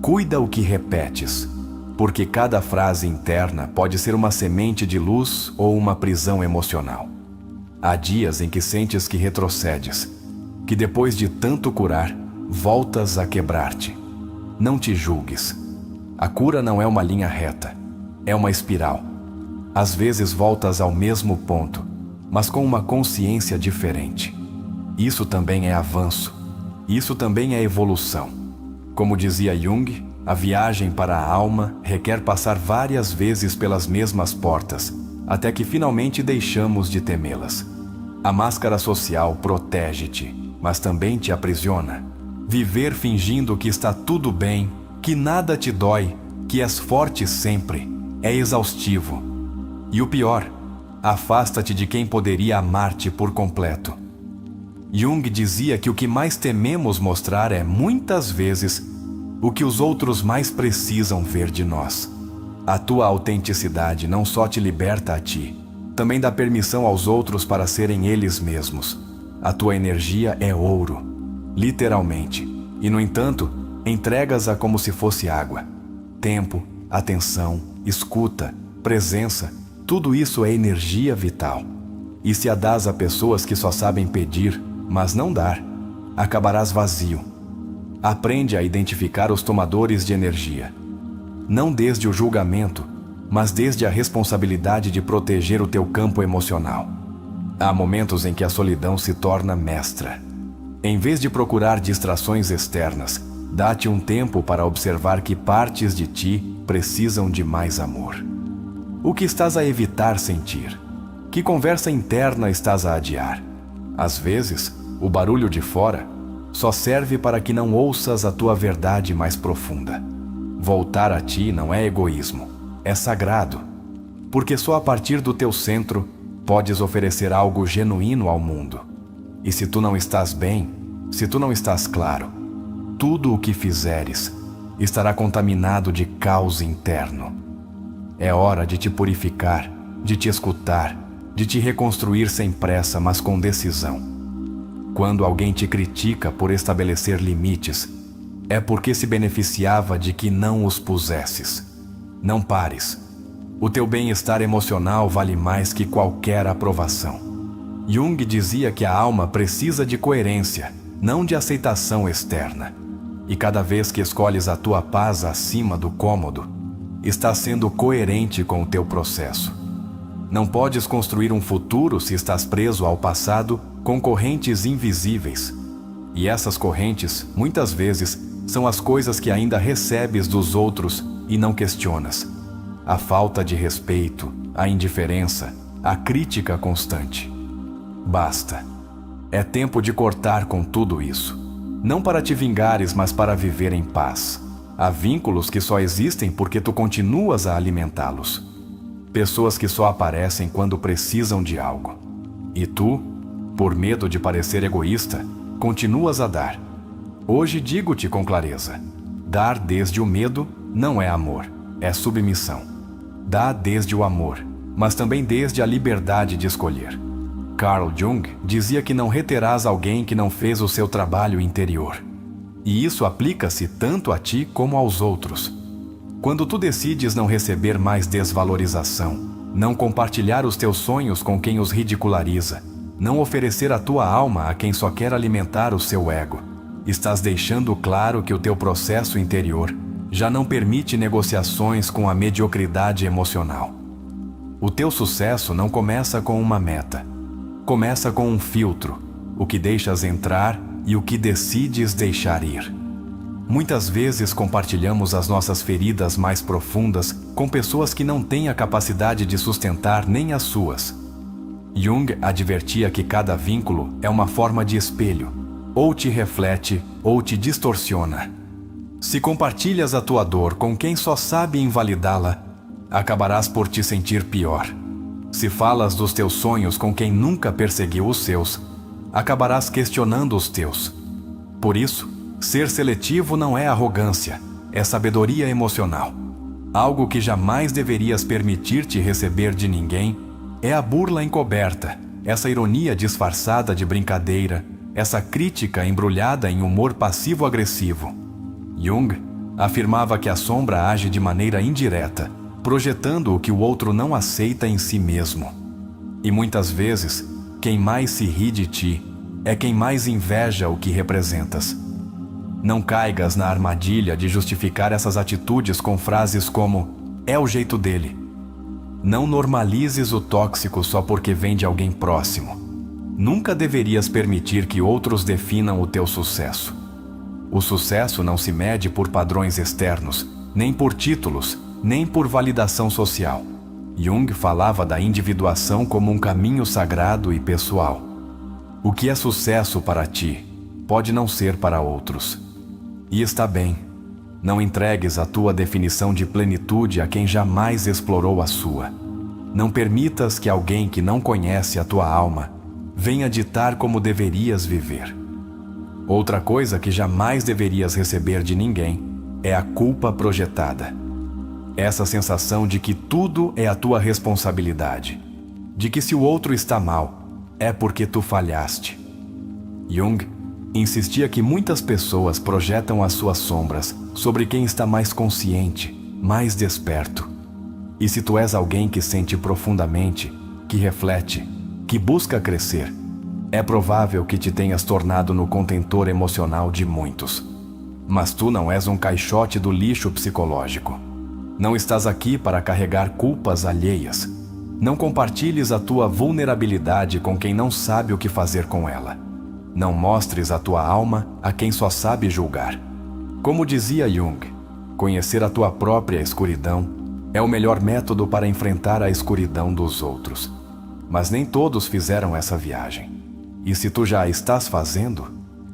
Cuida o que repetes. Porque cada frase interna pode ser uma semente de luz ou uma prisão emocional. Há dias em que sentes que retrocedes, que depois de tanto curar, voltas a quebrar-te. Não te julgues. A cura não é uma linha reta, é uma espiral. Às vezes voltas ao mesmo ponto, mas com uma consciência diferente. Isso também é avanço. Isso também é evolução. Como dizia Jung, a viagem para a alma requer passar várias vezes pelas mesmas portas, até que finalmente deixamos de temê-las. A máscara social protege-te, mas também te aprisiona. Viver fingindo que está tudo bem, que nada te dói, que és forte sempre, é exaustivo. E o pior, afasta-te de quem poderia amar-te por completo. Jung dizia que o que mais tememos mostrar é, muitas vezes, o que os outros mais precisam ver de nós. A tua autenticidade não só te liberta a ti, também dá permissão aos outros para serem eles mesmos. A tua energia é ouro, literalmente, e no entanto, entregas-a como se fosse água. Tempo, atenção, escuta, presença, tudo isso é energia vital. E se a dás a pessoas que só sabem pedir, mas não dar, acabarás vazio. Aprende a identificar os tomadores de energia. Não desde o julgamento, mas desde a responsabilidade de proteger o teu campo emocional. Há momentos em que a solidão se torna mestra. Em vez de procurar distrações externas, dá-te um tempo para observar que partes de ti precisam de mais amor. O que estás a evitar sentir? Que conversa interna estás a adiar? Às vezes, o barulho de fora só serve para que não ouças a tua verdade mais profunda. Voltar a ti não é egoísmo, é sagrado, porque só a partir do teu centro podes oferecer algo genuíno ao mundo. E se tu não estás bem, se tu não estás claro, tudo o que fizeres estará contaminado de caos interno. É hora de te purificar, de te escutar, de te reconstruir sem pressa, mas com decisão. Quando alguém te critica por estabelecer limites, é porque se beneficiava de que não os pusesses. Não pares. O teu bem-estar emocional vale mais que qualquer aprovação. Jung dizia que a alma precisa de coerência, não de aceitação externa. E cada vez que escolhes a tua paz acima do cômodo, estás sendo coerente com o teu processo. Não podes construir um futuro se estás preso ao passado com correntes invisíveis. E essas correntes, muitas vezes, são as coisas que ainda recebes dos outros e não questionas. A falta de respeito, a indiferença, a crítica constante. Basta. É tempo de cortar com tudo isso. Não para te vingares, mas para viver em paz. Há vínculos que só existem porque tu continuas a alimentá-los. Pessoas que só aparecem quando precisam de algo. E tu, por medo de parecer egoísta, continuas a dar. Hoje digo-te com clareza: dar desde o medo não é amor, é submissão. Dá desde o amor, mas também desde a liberdade de escolher. Carl Jung dizia que não reterás alguém que não fez o seu trabalho interior. E isso aplica-se tanto a ti como aos outros. Quando tu decides não receber mais desvalorização, não compartilhar os teus sonhos com quem os ridiculariza, não oferecer a tua alma a quem só quer alimentar o seu ego, estás deixando claro que o teu processo interior já não permite negociações com a mediocridade emocional. O teu sucesso não começa com uma meta. Começa com um filtro, o que deixas entrar e o que decides deixar ir. Muitas vezes compartilhamos as nossas feridas mais profundas com pessoas que não têm a capacidade de sustentar nem as suas. Jung advertia que cada vínculo é uma forma de espelho, ou te reflete ou te distorciona. Se compartilhas a tua dor com quem só sabe invalidá-la, acabarás por te sentir pior. Se falas dos teus sonhos com quem nunca perseguiu os seus, acabarás questionando os teus. Por isso, ser seletivo não é arrogância, é sabedoria emocional. Algo que jamais deverias permitir-te receber de ninguém é a burla encoberta, essa ironia disfarçada de brincadeira, essa crítica embrulhada em humor passivo-agressivo. Jung afirmava que a sombra age de maneira indireta, projetando o que o outro não aceita em si mesmo. E muitas vezes, quem mais se ri de ti é quem mais inveja o que representas. Não caigas na armadilha de justificar essas atitudes com frases como "é o jeito dele". Não normalizes o tóxico só porque vem de alguém próximo. Nunca deverias permitir que outros definam o teu sucesso. O sucesso não se mede por padrões externos, nem por títulos, nem por validação social. Jung falava da individuação como um caminho sagrado e pessoal. O que é sucesso para ti pode não ser para outros. E está bem. Não entregues a tua definição de plenitude a quem jamais explorou a sua. Não permitas que alguém que não conhece a tua alma venha ditar como deverias viver. Outra coisa que jamais deverias receber de ninguém é a culpa projetada. Essa sensação de que tudo é a tua responsabilidade, de que se o outro está mal, é porque tu falhaste. Jung insistia que muitas pessoas projetam as suas sombras sobre quem está mais consciente, mais desperto. E se tu és alguém que sente profundamente, que reflete, que busca crescer, é provável que te tenhas tornado no contentor emocional de muitos. Mas tu não és um caixote do lixo psicológico. Não estás aqui para carregar culpas alheias. Não compartilhes a tua vulnerabilidade com quem não sabe o que fazer com ela. Não mostres a tua alma a quem só sabe julgar. Como dizia Jung, conhecer a tua própria escuridão é o melhor método para enfrentar a escuridão dos outros. Mas nem todos fizeram essa viagem. E se tu já a estás fazendo,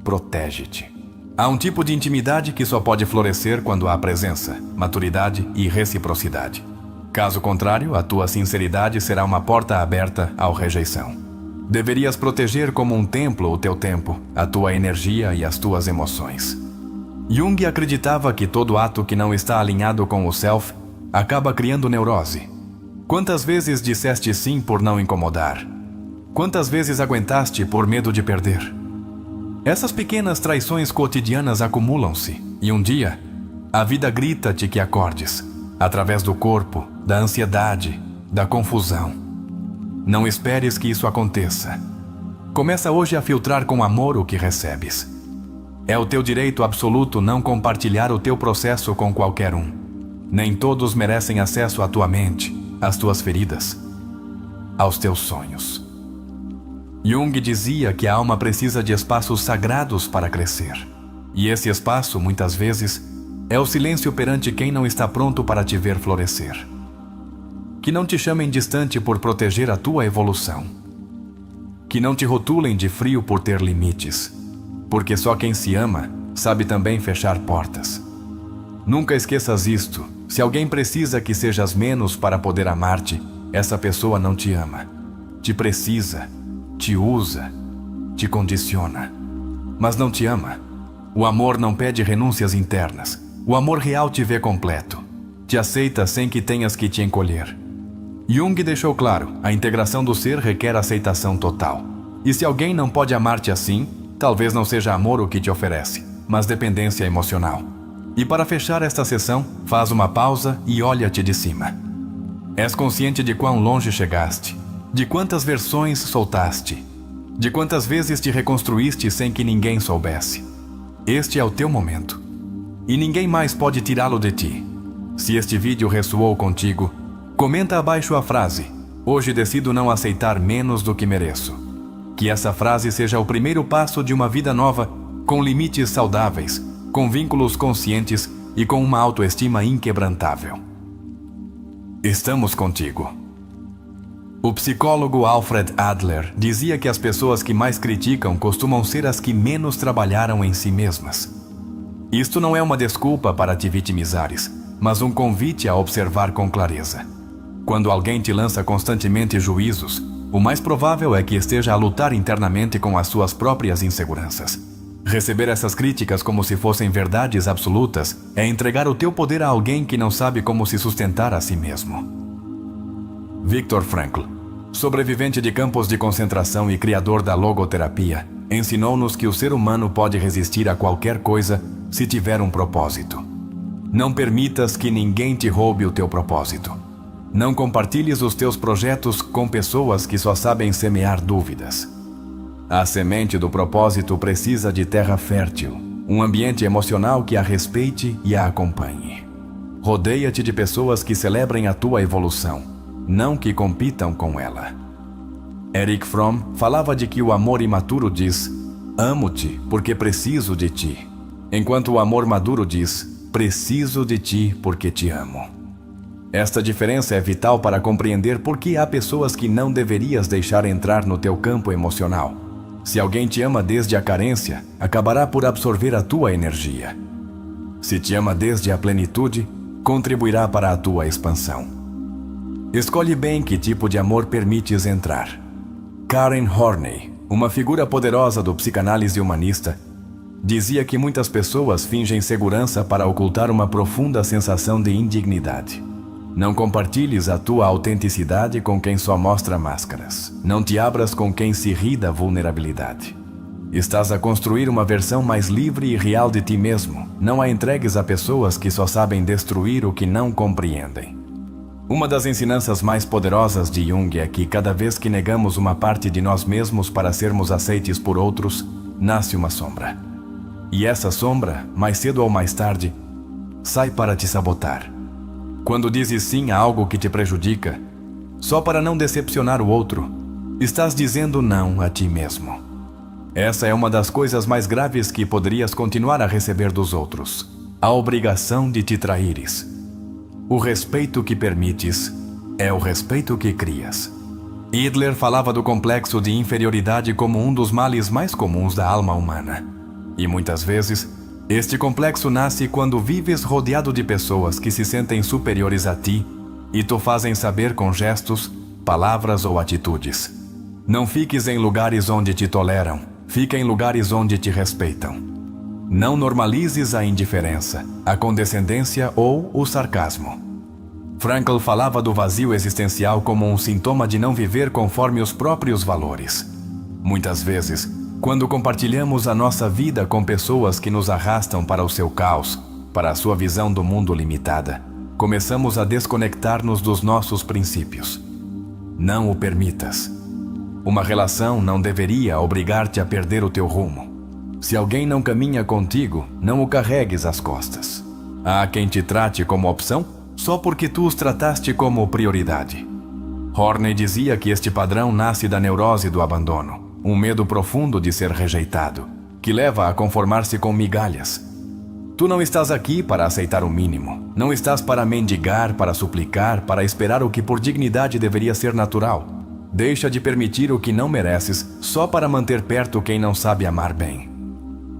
protege-te. Há um tipo de intimidade que só pode florescer quando há presença, maturidade e reciprocidade. Caso contrário, a tua sinceridade será uma porta aberta à rejeição. Deverias proteger como um templo o teu tempo, a tua energia e as tuas emoções. Jung acreditava que todo ato que não está alinhado com o self acaba criando neurose. Quantas vezes disseste sim por não incomodar? Quantas vezes aguentaste por medo de perder? Essas pequenas traições cotidianas acumulam-se, e um dia, a vida grita-te que acordes, através do corpo, da ansiedade, da confusão. Não esperes que isso aconteça. Começa hoje a filtrar com amor o que recebes. É o teu direito absoluto não compartilhar o teu processo com qualquer um. Nem todos merecem acesso à tua mente, às tuas feridas, aos teus sonhos. Jung dizia que a alma precisa de espaços sagrados para crescer. E esse espaço, muitas vezes, é o silêncio perante quem não está pronto para te ver florescer. Que não te chamem distante por proteger a tua evolução. Que não te rotulem de frio por ter limites, porque só quem se ama sabe também fechar portas. Nunca esqueças isto: se alguém precisa que sejas menos para poder amar-te, essa pessoa não te ama. Te precisa, te usa, te condiciona, mas não te ama. O amor não pede renúncias internas. O amor real te vê completo. Te aceita sem que tenhas que te encolher. Jung deixou claro, a integração do ser requer aceitação total. E se alguém não pode amar-te assim, talvez não seja amor o que te oferece, mas dependência emocional. E para fechar esta sessão, faz uma pausa e olha-te de cima. És consciente de quão longe chegaste, de quantas versões soltaste, de quantas vezes te reconstruíste sem que ninguém soubesse. Este é o teu momento. E ninguém mais pode tirá-lo de ti. Se este vídeo ressoou contigo, comenta abaixo a frase: "Hoje decido não aceitar menos do que mereço". Que essa frase seja o primeiro passo de uma vida nova, com limites saudáveis, com vínculos conscientes e com uma autoestima inquebrantável. Estamos contigo. O psicólogo Alfred Adler dizia que as pessoas que mais criticam costumam ser as que menos trabalharam em si mesmas. Isto não é uma desculpa para te vitimizares, mas um convite a observar com clareza. Quando alguém te lança constantemente juízos, o mais provável é que esteja a lutar internamente com as suas próprias inseguranças. Receber essas críticas como se fossem verdades absolutas é entregar o teu poder a alguém que não sabe como se sustentar a si mesmo. Viktor Frankl, sobrevivente de campos de concentração e criador da logoterapia, ensinou-nos que o ser humano pode resistir a qualquer coisa se tiver um propósito. Não permitas que ninguém te roube o teu propósito. Não compartilhes os teus projetos com pessoas que só sabem semear dúvidas. A semente do propósito precisa de terra fértil, um ambiente emocional que a respeite e a acompanhe. Rodeia-te de pessoas que celebrem a tua evolução, não que compitam com ela. Erich Fromm falava de que o amor imaturo diz: amo-te porque preciso de ti, enquanto o amor maduro diz: preciso de ti porque te amo. Esta diferença é vital para compreender por que há pessoas que não deverias deixar entrar no teu campo emocional. Se alguém te ama desde a carência, acabará por absorver a tua energia. Se te ama desde a plenitude, contribuirá para a tua expansão. Escolhe bem que tipo de amor permites entrar. Karen Horney, uma figura poderosa do psicanálise humanista, dizia que muitas pessoas fingem segurança para ocultar uma profunda sensação de indignidade. Não compartilhes a tua autenticidade com quem só mostra máscaras. Não te abras com quem se ri da vulnerabilidade. Estás a construir uma versão mais livre e real de ti mesmo. Não a entregues a pessoas que só sabem destruir o que não compreendem. Uma das ensinanças mais poderosas de Jung é que cada vez que negamos uma parte de nós mesmos para sermos aceites por outros, nasce uma sombra. E essa sombra, mais cedo ou mais tarde, sai para te sabotar. Quando dizes sim a algo que te prejudica, só para não decepcionar o outro, estás dizendo não a ti mesmo. Essa é uma das coisas mais graves que poderias continuar a receber dos outros: a obrigação de te traíres. O respeito que permites é o respeito que crias. Hitler falava do complexo de inferioridade como um dos males mais comuns da alma humana. E muitas vezes, este complexo nasce quando vives rodeado de pessoas que se sentem superiores a ti e te fazem saber com gestos, palavras ou atitudes. Não fiques em lugares onde te toleram, fica em lugares onde te respeitam. Não normalizes a indiferença, a condescendência ou o sarcasmo. Frankl falava do vazio existencial como um sintoma de não viver conforme os próprios valores. Muitas vezes, quando compartilhamos a nossa vida com pessoas que nos arrastam para o seu caos, para a sua visão do mundo limitada, começamos a desconectar-nos dos nossos princípios. Não o permitas. Uma relação não deveria obrigar-te a perder o teu rumo. Se alguém não caminha contigo, não o carregues às costas. Há quem te trate como opção só porque tu os trataste como prioridade. Horney dizia que este padrão nasce da neurose do abandono, um medo profundo de ser rejeitado, que leva a conformar-se com migalhas. Tu não estás aqui para aceitar o mínimo. Não estás para mendigar, para suplicar, para esperar o que por dignidade deveria ser natural. Deixa de permitir o que não mereces só para manter perto quem não sabe amar bem.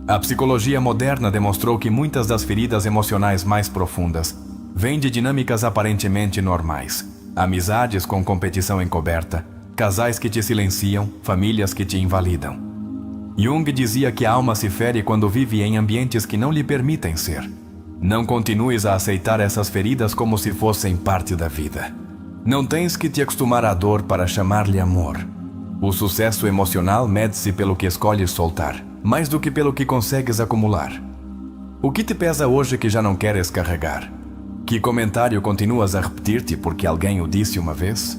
A psicologia moderna demonstrou que muitas das feridas emocionais mais profundas vêm de dinâmicas aparentemente normais. Amizades com competição encoberta, casais que te silenciam, famílias que te invalidam. Jung dizia que a alma se fere quando vive em ambientes que não lhe permitem ser. Não continues a aceitar essas feridas como se fossem parte da vida. Não tens que te acostumar à dor para chamar-lhe amor. O sucesso emocional mede-se pelo que escolhes soltar, mais do que pelo que consegues acumular. O que te pesa hoje que já não queres carregar? Que comentário continuas a repetir-te porque alguém o disse uma vez?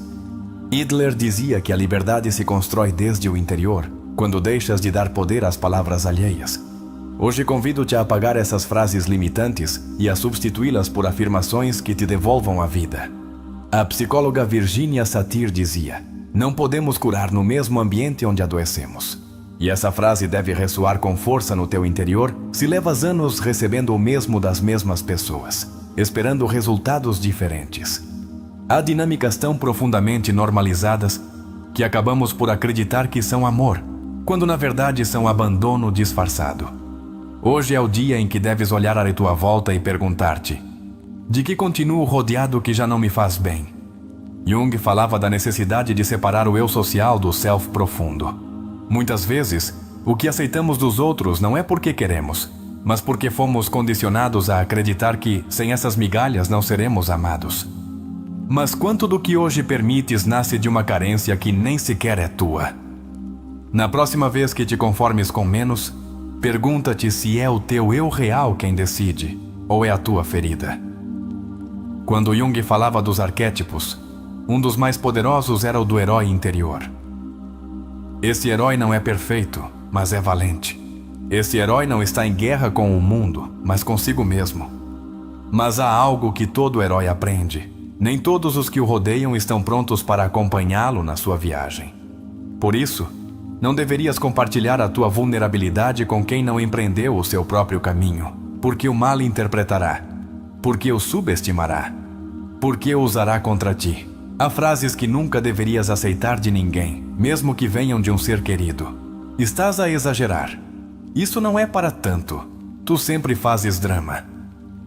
Hitler dizia que a liberdade se constrói desde o interior, quando deixas de dar poder às palavras alheias. Hoje convido-te a apagar essas frases limitantes e a substituí-las por afirmações que te devolvam a vida. A psicóloga Virginia Satir dizia: não podemos curar no mesmo ambiente onde adoecemos. E essa frase deve ressoar com força no teu interior se levas anos recebendo o mesmo das mesmas pessoas, esperando resultados diferentes. Há dinâmicas tão profundamente normalizadas que acabamos por acreditar que são amor, quando na verdade são abandono disfarçado. Hoje é o dia em que deves olhar à tua volta e perguntar-te: de que continuo rodeado que já não me faz bem? Jung falava da necessidade de separar o eu social do self profundo. Muitas vezes, o que aceitamos dos outros não é porque queremos, mas porque fomos condicionados a acreditar que, sem essas migalhas, não seremos amados. Mas quanto do que hoje permites nasce de uma carência que nem sequer é tua? Na próxima vez que te conformes com menos, pergunta-te se é o teu eu real quem decide, ou é a tua ferida. Quando Jung falava dos arquétipos, um dos mais poderosos era o do herói interior. Esse herói não é perfeito, mas é valente. Esse herói não está em guerra com o mundo, mas consigo mesmo. Mas há algo que todo herói aprende. Nem todos os que o rodeiam estão prontos para acompanhá-lo na sua viagem. Por isso, não deverias compartilhar a tua vulnerabilidade com quem não empreendeu o seu próprio caminho, porque o mal interpretará, porque o subestimará, porque o usará contra ti. Há frases que nunca deverias aceitar de ninguém, mesmo que venham de um ser querido. Estás a exagerar. Isso não é para tanto. Tu sempre fazes drama.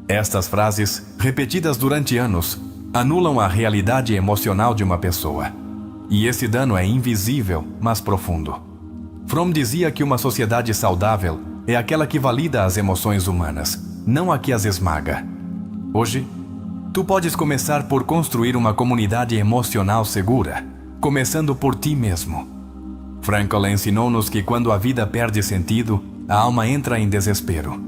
Estas frases, repetidas durante anos, anulam a realidade emocional de uma pessoa. E esse dano é invisível, mas profundo. Fromm dizia que uma sociedade saudável é aquela que valida as emoções humanas, não a que as esmaga. Hoje, tu podes começar por construir uma comunidade emocional segura, começando por ti mesmo. Frankl ensinou-nos que quando a vida perde sentido, a alma entra em desespero.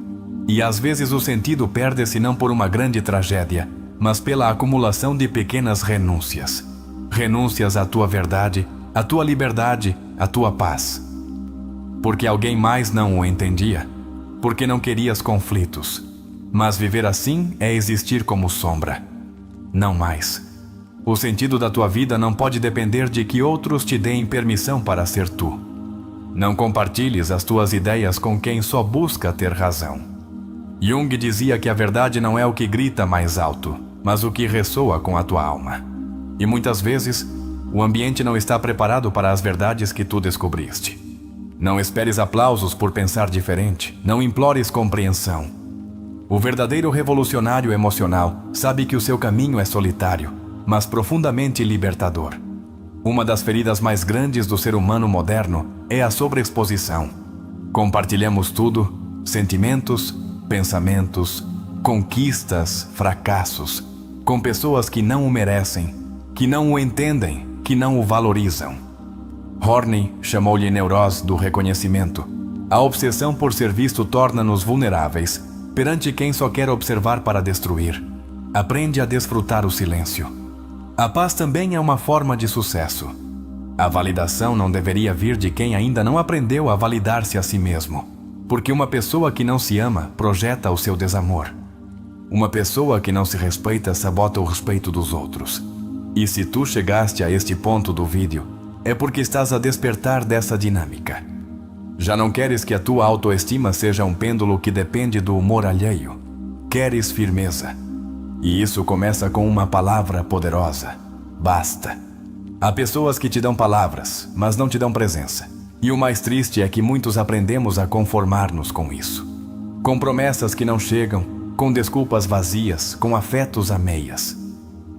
E às vezes o sentido perde-se não por uma grande tragédia, mas pela acumulação de pequenas renúncias. Renúncias à tua verdade, à tua liberdade, à tua paz. Porque alguém mais não o entendia, porque não querias conflitos. Mas viver assim é existir como sombra. Não mais. O sentido da tua vida não pode depender de que outros te deem permissão para ser tu. Não compartilhes as tuas ideias com quem só busca ter razão. Jung dizia que a verdade não é o que grita mais alto, mas o que ressoa com a tua alma. E muitas vezes, o ambiente não está preparado para as verdades que tu descobriste. Não esperes aplausos por pensar diferente, não implores compreensão. O verdadeiro revolucionário emocional sabe que o seu caminho é solitário, mas profundamente libertador. Uma das feridas mais grandes do ser humano moderno é a sobreexposição. Compartilhamos tudo, sentimentos, pensamentos, conquistas, fracassos, com pessoas que não o merecem, que não o entendem, que não o valorizam. Horney chamou-lhe neurose do reconhecimento. A obsessão por ser visto torna-nos vulneráveis perante quem só quer observar para destruir. Aprende a desfrutar o silêncio. A paz também é uma forma de sucesso. A validação não deveria vir de quem ainda não aprendeu a validar-se a si mesmo, porque uma pessoa que não se ama projeta o seu desamor. Uma pessoa que não se respeita sabota o respeito dos outros. E se tu chegaste a este ponto do vídeo, é porque estás a despertar dessa dinâmica. Já não queres que a tua autoestima seja um pêndulo que depende do humor alheio. Queres firmeza. E isso começa com uma palavra poderosa: basta. Há pessoas que te dão palavras, mas não te dão presença. E o mais triste é que muitos aprendemos a conformar-nos com isso. Com promessas que não chegam, com desculpas vazias, com afetos a meias.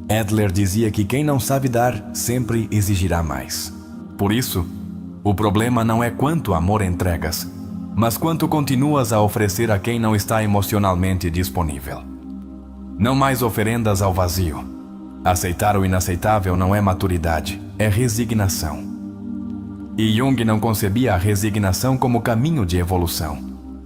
Adler dizia que quem não sabe dar, sempre exigirá mais. Por isso, o problema não é quanto amor entregas, mas quanto continuas a oferecer a quem não está emocionalmente disponível. Não mais oferendas ao vazio. Aceitar o inaceitável não é maturidade, é resignação. E Jung não concebia a resignação como caminho de evolução.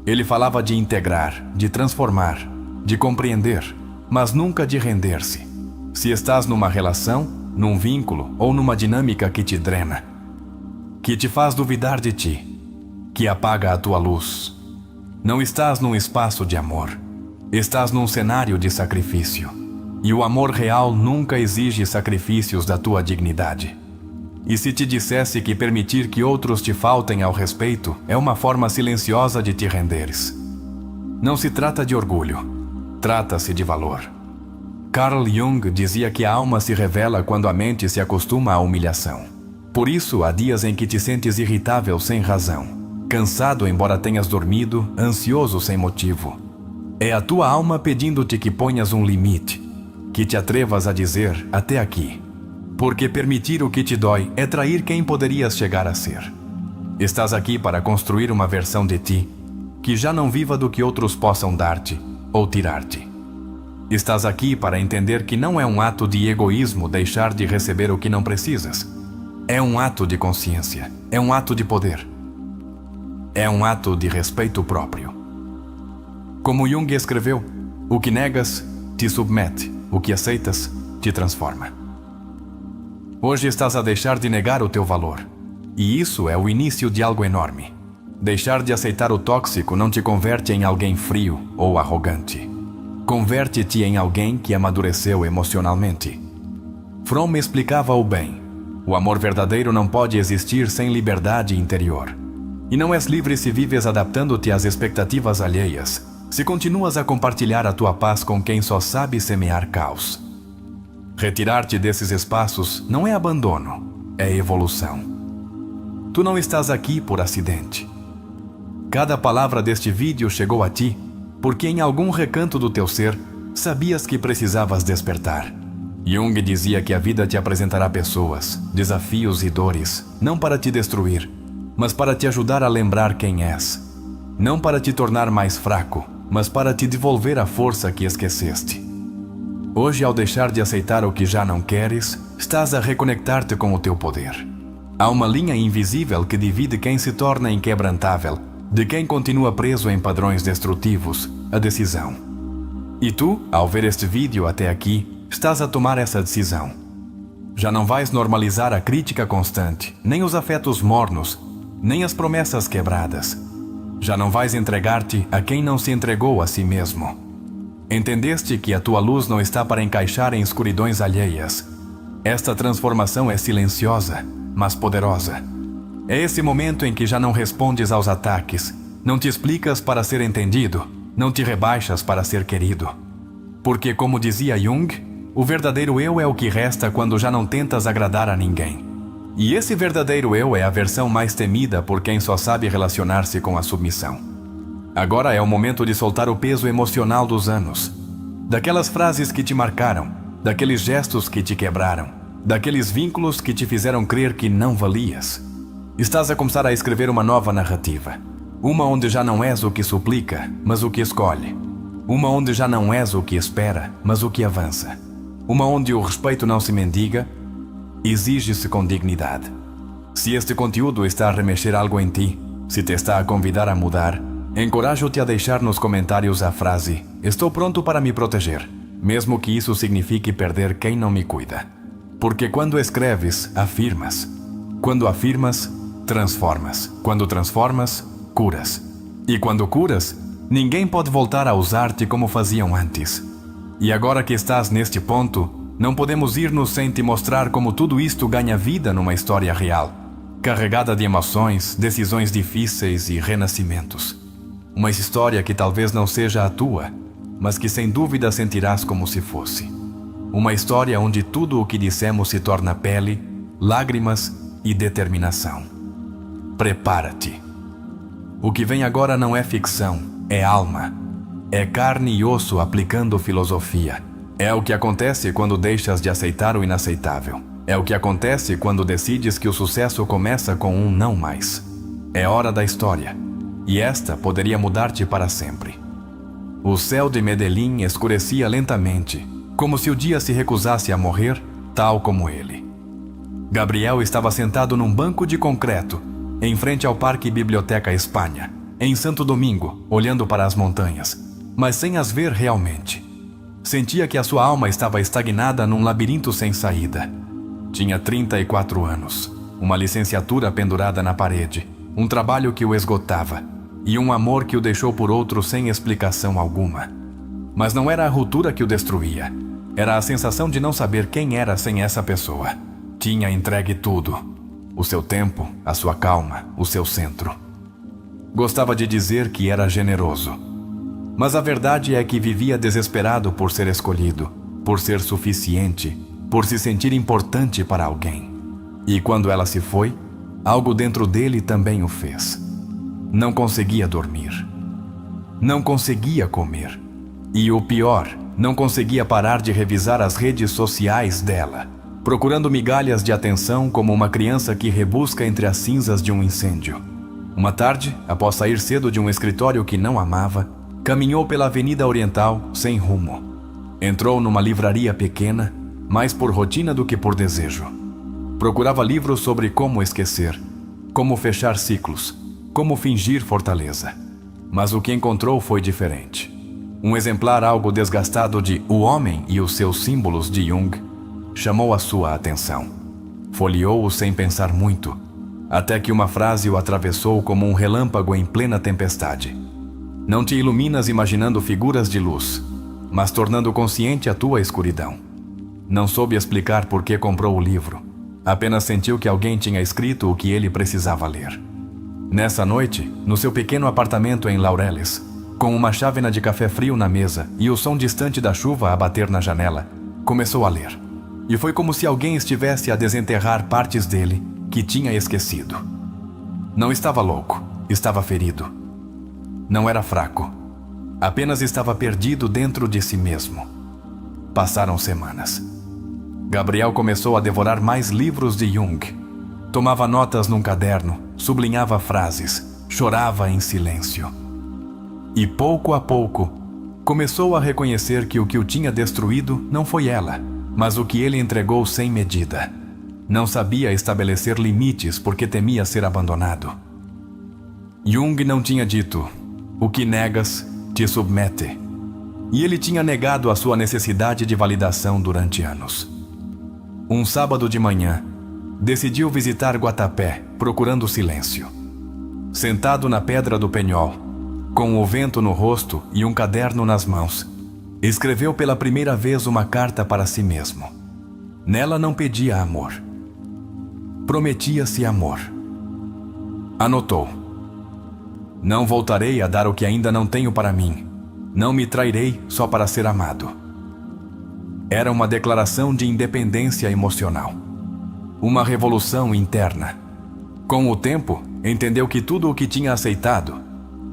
Ele falava de integrar, de transformar, de compreender, mas nunca de render-se. Se estás numa relação, num vínculo ou numa dinâmica que te drena, que te faz duvidar de ti, que apaga a tua luz, não estás num espaço de amor, estás num cenário de sacrifício. E o amor real nunca exige sacrifícios da tua dignidade. E se te dissesse que permitir que outros te faltem ao respeito é uma forma silenciosa de te renderes. Não se trata de orgulho, trata-se de valor. Carl Jung dizia que a alma se revela quando a mente se acostuma à humilhação. Por isso, há dias em que te sentes irritável sem razão, cansado embora tenhas dormido, ansioso sem motivo. É a tua alma pedindo-te que ponhas um limite, que te atrevas a dizer até aqui. Porque permitir o que te dói é trair quem poderias chegar a ser. Estás aqui para construir uma versão de ti que já não viva do que outros possam dar-te ou tirar-te. Estás aqui para entender que não é um ato de egoísmo deixar de receber o que não precisas. É um ato de consciência, é um ato de poder. É um ato de respeito próprio. Como Jung escreveu, o que negas te submete, o que aceitas te transforma. Hoje estás a deixar de negar o teu valor. E isso é o início de algo enorme. Deixar de aceitar o tóxico não te converte em alguém frio ou arrogante. Converte-te em alguém que amadureceu emocionalmente. Fromm explicava-o bem. O amor verdadeiro não pode existir sem liberdade interior. E não és livre se vives adaptando-te às expectativas alheias, se continuas a compartilhar a tua paz com quem só sabe semear caos. Retirar-te desses espaços não é abandono, é evolução. Tu não estás aqui por acidente. Cada palavra deste vídeo chegou a ti porque em algum recanto do teu ser sabias que precisavas despertar. Jung dizia que a vida te apresentará pessoas, desafios e dores, não para te destruir, mas para te ajudar a lembrar quem és. Não para te tornar mais fraco, mas para te devolver a força que esqueceste. Hoje, ao deixar de aceitar o que já não queres, estás a reconectar-te com o teu poder. Há uma linha invisível que divide quem se torna inquebrantável de quem continua preso em padrões destrutivos, a decisão. E tu, ao ver este vídeo até aqui, estás a tomar essa decisão. Já não vais normalizar a crítica constante, nem os afetos mornos, nem as promessas quebradas. Já não vais entregar-te a quem não se entregou a si mesmo. Entendeste que a tua luz não está para encaixar em escuridões alheias. Esta transformação é silenciosa, mas poderosa. É esse momento em que já não respondes aos ataques, não te explicas para ser entendido, não te rebaixas para ser querido. Porque, como dizia Jung, o verdadeiro eu é o que resta quando já não tentas agradar a ninguém. E esse verdadeiro eu é a versão mais temida por quem só sabe relacionar-se com a submissão. Agora é o momento de soltar o peso emocional dos anos, daquelas frases que te marcaram, daqueles gestos que te quebraram, daqueles vínculos que te fizeram crer que não valias. Estás a começar a escrever uma nova narrativa. Uma onde já não és o que suplica, mas o que escolhe. Uma onde já não és o que espera, mas o que avança. Uma onde o respeito não se mendiga, exige-se com dignidade. Se este conteúdo está a remexer algo em ti, se te está a convidar a mudar, encorajo-te a deixar nos comentários a frase "Estou pronto para me proteger", mesmo que isso signifique perder quem não me cuida. Porque quando escreves, afirmas. Quando afirmas, transformas. Quando transformas, curas. E quando curas, ninguém pode voltar a usar-te como faziam antes. E agora que estás neste ponto, não podemos ir-nos sem te mostrar como tudo isto ganha vida numa história real, carregada de emoções, decisões difíceis e renascimentos. Uma história que talvez não seja a tua, mas que sem dúvida sentirás como se fosse. Uma história onde tudo o que dissemos se torna pele, lágrimas e determinação. Prepara-te. O que vem agora não é ficção, é alma. É carne e osso aplicando filosofia. É o que acontece quando deixas de aceitar o inaceitável. É o que acontece quando decides que o sucesso começa com um não mais. É hora da história. E esta poderia mudar-te para sempre. O céu de Medellín escurecia lentamente, como se o dia se recusasse a morrer, tal como ele. Gabriel estava sentado num banco de concreto, em frente ao Parque Biblioteca Espanha, em Santo Domingo, olhando para as montanhas, mas sem as ver realmente. Sentia que a sua alma estava estagnada num labirinto sem saída. Tinha 34 anos, uma licenciatura pendurada na parede, um trabalho que o esgotava, e um amor que o deixou por outro sem explicação alguma. Mas não era a ruptura que o destruía, era a sensação de não saber quem era sem essa pessoa. Tinha entregue tudo. O seu tempo, a sua calma, o seu centro. Gostava de dizer que era generoso. Mas a verdade é que vivia desesperado por ser escolhido, por ser suficiente, por se sentir importante para alguém. E quando ela se foi, algo dentro dele também o fez. Não conseguia dormir. Não conseguia comer. E o pior, não conseguia parar de revisar as redes sociais dela, procurando migalhas de atenção como uma criança que rebusca entre as cinzas de um incêndio. Uma tarde, após sair cedo de um escritório que não amava, caminhou pela Avenida Oriental sem rumo. Entrou numa livraria pequena, mais por rotina do que por desejo. Procurava livros sobre como esquecer, como fechar ciclos, como fingir fortaleza. Mas o que encontrou foi diferente. Um exemplar algo desgastado de O Homem e os Seus Símbolos de Jung chamou a sua atenção. Folheou-o sem pensar muito, até que uma frase o atravessou como um relâmpago em plena tempestade. Não te iluminas imaginando figuras de luz, mas tornando consciente a tua escuridão. Não soube explicar por que comprou o livro. Apenas sentiu que alguém tinha escrito o que ele precisava ler. Nessa noite, no seu pequeno apartamento em Laureles, com uma chávena de café frio na mesa e o som distante da chuva a bater na janela, começou a ler. E foi como se alguém estivesse a desenterrar partes dele que tinha esquecido. Não estava louco, estava ferido. Não era fraco, apenas estava perdido dentro de si mesmo. Passaram semanas. Gabriel começou a devorar mais livros de Jung. Tomava notas num caderno, sublinhava frases, chorava em silêncio. E pouco a pouco, começou a reconhecer que o que o tinha destruído não foi ela, mas o que ele entregou sem medida. Não sabia estabelecer limites porque temia ser abandonado. Jung não tinha dito: o que negas te submete. E ele tinha negado a sua necessidade de validação durante anos. Um sábado de manhã, decidiu visitar Guatapé, procurando silêncio. Sentado na pedra do penhol, com o vento no rosto e um caderno nas mãos, escreveu pela primeira vez uma carta para si mesmo. Nela não pedia amor. Prometia-se amor. Anotou: não voltarei a dar o que ainda não tenho para mim. Não me trairei só para ser amado. Era uma declaração de independência emocional. Uma revolução interna. Com o tempo, entendeu que tudo o que tinha aceitado,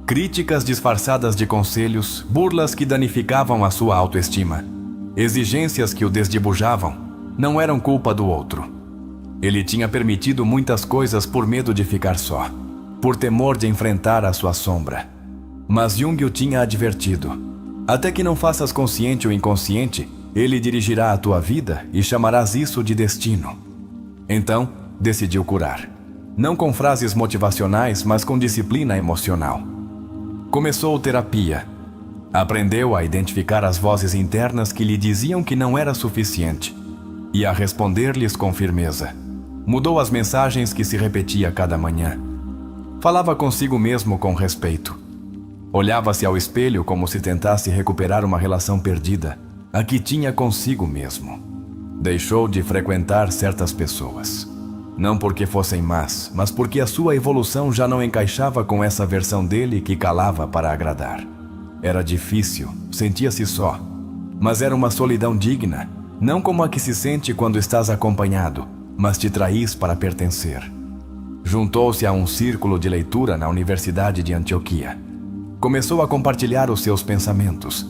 críticas disfarçadas de conselhos, burlas que danificavam a sua autoestima, exigências que o desdibujavam, não eram culpa do outro. Ele tinha permitido muitas coisas por medo de ficar só, por temor de enfrentar a sua sombra. Mas Jung o tinha advertido: até que não faças consciente ou inconsciente, ele dirigirá a tua vida e chamarás isso de destino. Então, decidiu curar. Não com frases motivacionais, mas com disciplina emocional. Começou terapia. Aprendeu a identificar as vozes internas que lhe diziam que não era suficiente e a responder-lhes com firmeza. Mudou as mensagens que se repetia cada manhã. Falava consigo mesmo com respeito. Olhava-se ao espelho como se tentasse recuperar uma relação perdida, a que tinha consigo mesmo. Deixou de frequentar certas pessoas. Não porque fossem más, mas porque a sua evolução já não encaixava com essa versão dele que calava para agradar. Era difícil, sentia-se só, mas era uma solidão digna, não como a que se sente quando estás acompanhado, mas te traís para pertencer. Juntou-se a um círculo de leitura na Universidade de Antioquia. Começou a compartilhar os seus pensamentos.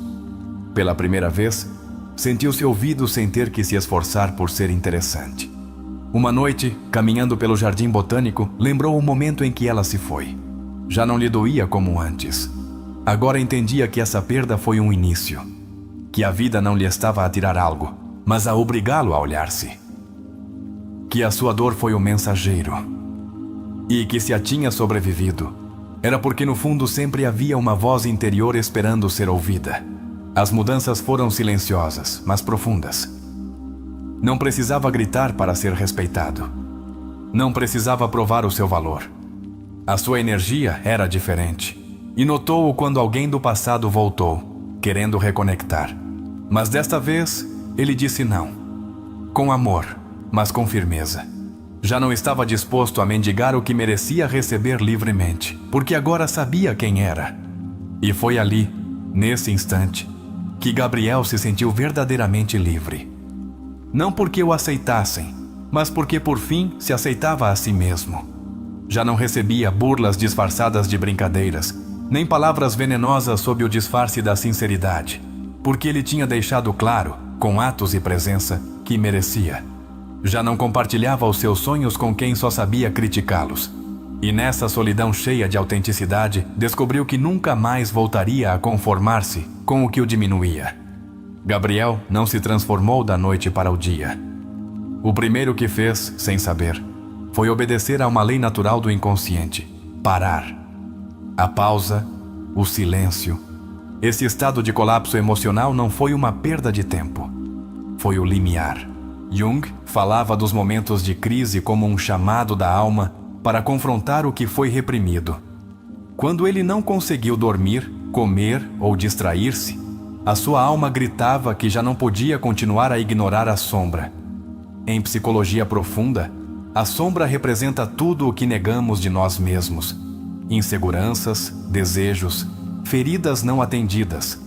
Pela primeira vez, sentiu-se ouvido sem ter que se esforçar por ser interessante. Uma noite, caminhando pelo jardim botânico, lembrou o momento em que ela se foi. Já não lhe doía como antes. Agora entendia que essa perda foi um início. Que a vida não lhe estava a tirar algo, mas a obrigá-lo a olhar-se. Que a sua dor foi o mensageiro. E que se a tinha sobrevivido, era porque no fundo sempre havia uma voz interior esperando ser ouvida. As mudanças foram silenciosas, mas profundas. Não precisava gritar para ser respeitado. Não precisava provar o seu valor. A sua energia era diferente. E notou-o quando alguém do passado voltou, querendo reconectar. Mas desta vez, ele disse não. Com amor, mas com firmeza. Já não estava disposto a mendigar o que merecia receber livremente, porque agora sabia quem era. E foi ali, nesse instante, que Gabriel se sentiu verdadeiramente livre. Não porque o aceitassem, mas porque por fim se aceitava a si mesmo. Já não recebia burlas disfarçadas de brincadeiras, nem palavras venenosas sob o disfarce da sinceridade, porque ele tinha deixado claro, com atos e presença, que merecia. Já não compartilhava os seus sonhos com quem só sabia criticá-los. E nessa solidão cheia de autenticidade, descobriu que nunca mais voltaria a conformar-se com o que o diminuía. Gabriel não se transformou da noite para o dia. O primeiro que fez, sem saber, foi obedecer a uma lei natural do inconsciente: parar. A pausa, o silêncio. Esse estado de colapso emocional não foi uma perda de tempo. Foi o limiar. Jung falava dos momentos de crise como um chamado da alma para confrontar o que foi reprimido. Quando ele não conseguiu dormir, comer ou distrair-se, a sua alma gritava que já não podia continuar a ignorar a sombra. Em psicologia profunda, a sombra representa tudo o que negamos de nós mesmos: inseguranças, desejos, feridas não atendidas.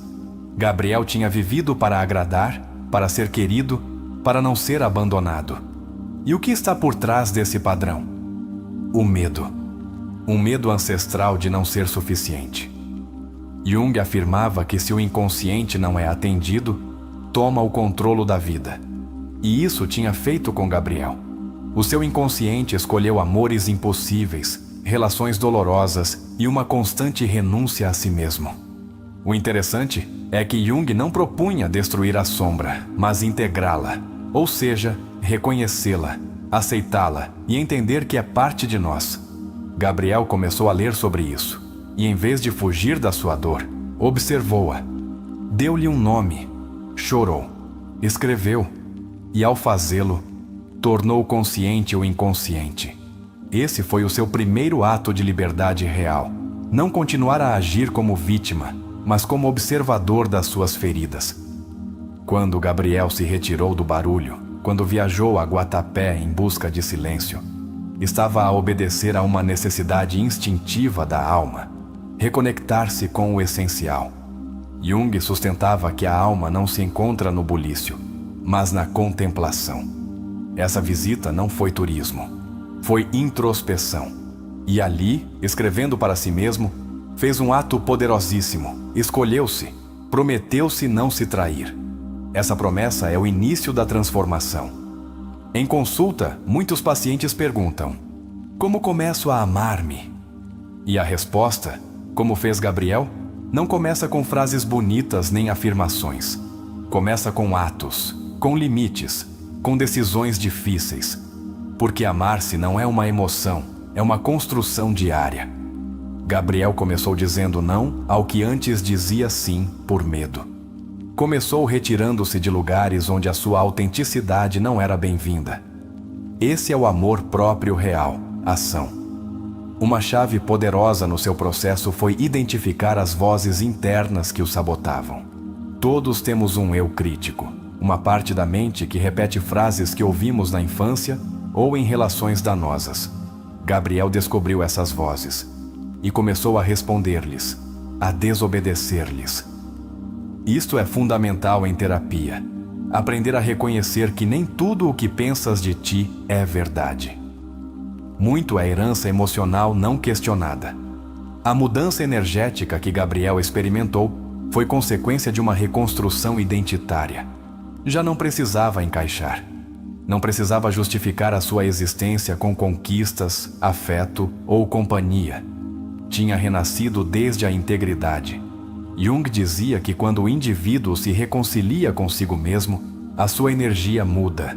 Gabriel tinha vivido para agradar, para ser querido, para não ser abandonado. E o que está por trás desse padrão? O medo. Um medo ancestral de não ser suficiente. Jung afirmava que se o inconsciente não é atendido, toma o controle da vida. E isso tinha feito com Gabriel. O seu inconsciente escolheu amores impossíveis, relações dolorosas e uma constante renúncia a si mesmo. O interessante é que Jung não propunha destruir a sombra, mas integrá-la, ou seja, reconhecê-la, aceitá-la e entender que é parte de nós. Gabriel começou a ler sobre isso, e em vez de fugir da sua dor, observou-a. Deu-lhe um nome, chorou, escreveu, e ao fazê-lo, tornou consciente o inconsciente. Esse foi o seu primeiro ato de liberdade real. Não continuar a agir como vítima, mas como observador das suas feridas. Quando Gabriel se retirou do barulho, quando viajou a Guatapé em busca de silêncio, estava a obedecer a uma necessidade instintiva da alma: reconectar-se com o essencial. Jung sustentava que a alma não se encontra no bulício, mas na contemplação. Essa visita não foi turismo, foi introspeção. E ali, escrevendo para si mesmo, fez um ato poderosíssimo: escolheu-se, prometeu-se não se trair. Essa promessa é o início da transformação. Em consulta, muitos pacientes perguntam: como começo a amar-me? E a resposta, como fez Gabriel, não começa com frases bonitas nem afirmações. Começa com atos, com limites, com decisões difíceis. Porque amar-se não é uma emoção, é uma construção diária. Gabriel começou dizendo não ao que antes dizia sim por medo. Começou retirando-se de lugares onde a sua autenticidade não era bem-vinda. Esse é o amor próprio real, ação. Uma chave poderosa no seu processo foi identificar as vozes internas que o sabotavam. Todos temos um eu crítico, uma parte da mente que repete frases que ouvimos na infância ou em relações danosas. Gabriel descobriu essas vozes e começou a responder-lhes, a desobedecer-lhes. Isto é fundamental em terapia. Aprender a reconhecer que nem tudo o que pensas de ti é verdade. Muito é herança emocional não questionada. A mudança energética que Gabriel experimentou foi consequência de uma reconstrução identitária. Já não precisava encaixar. Não precisava justificar a sua existência com conquistas, afeto ou companhia. Tinha renascido desde a integridade. Jung dizia que quando o indivíduo se reconcilia consigo mesmo, a sua energia muda.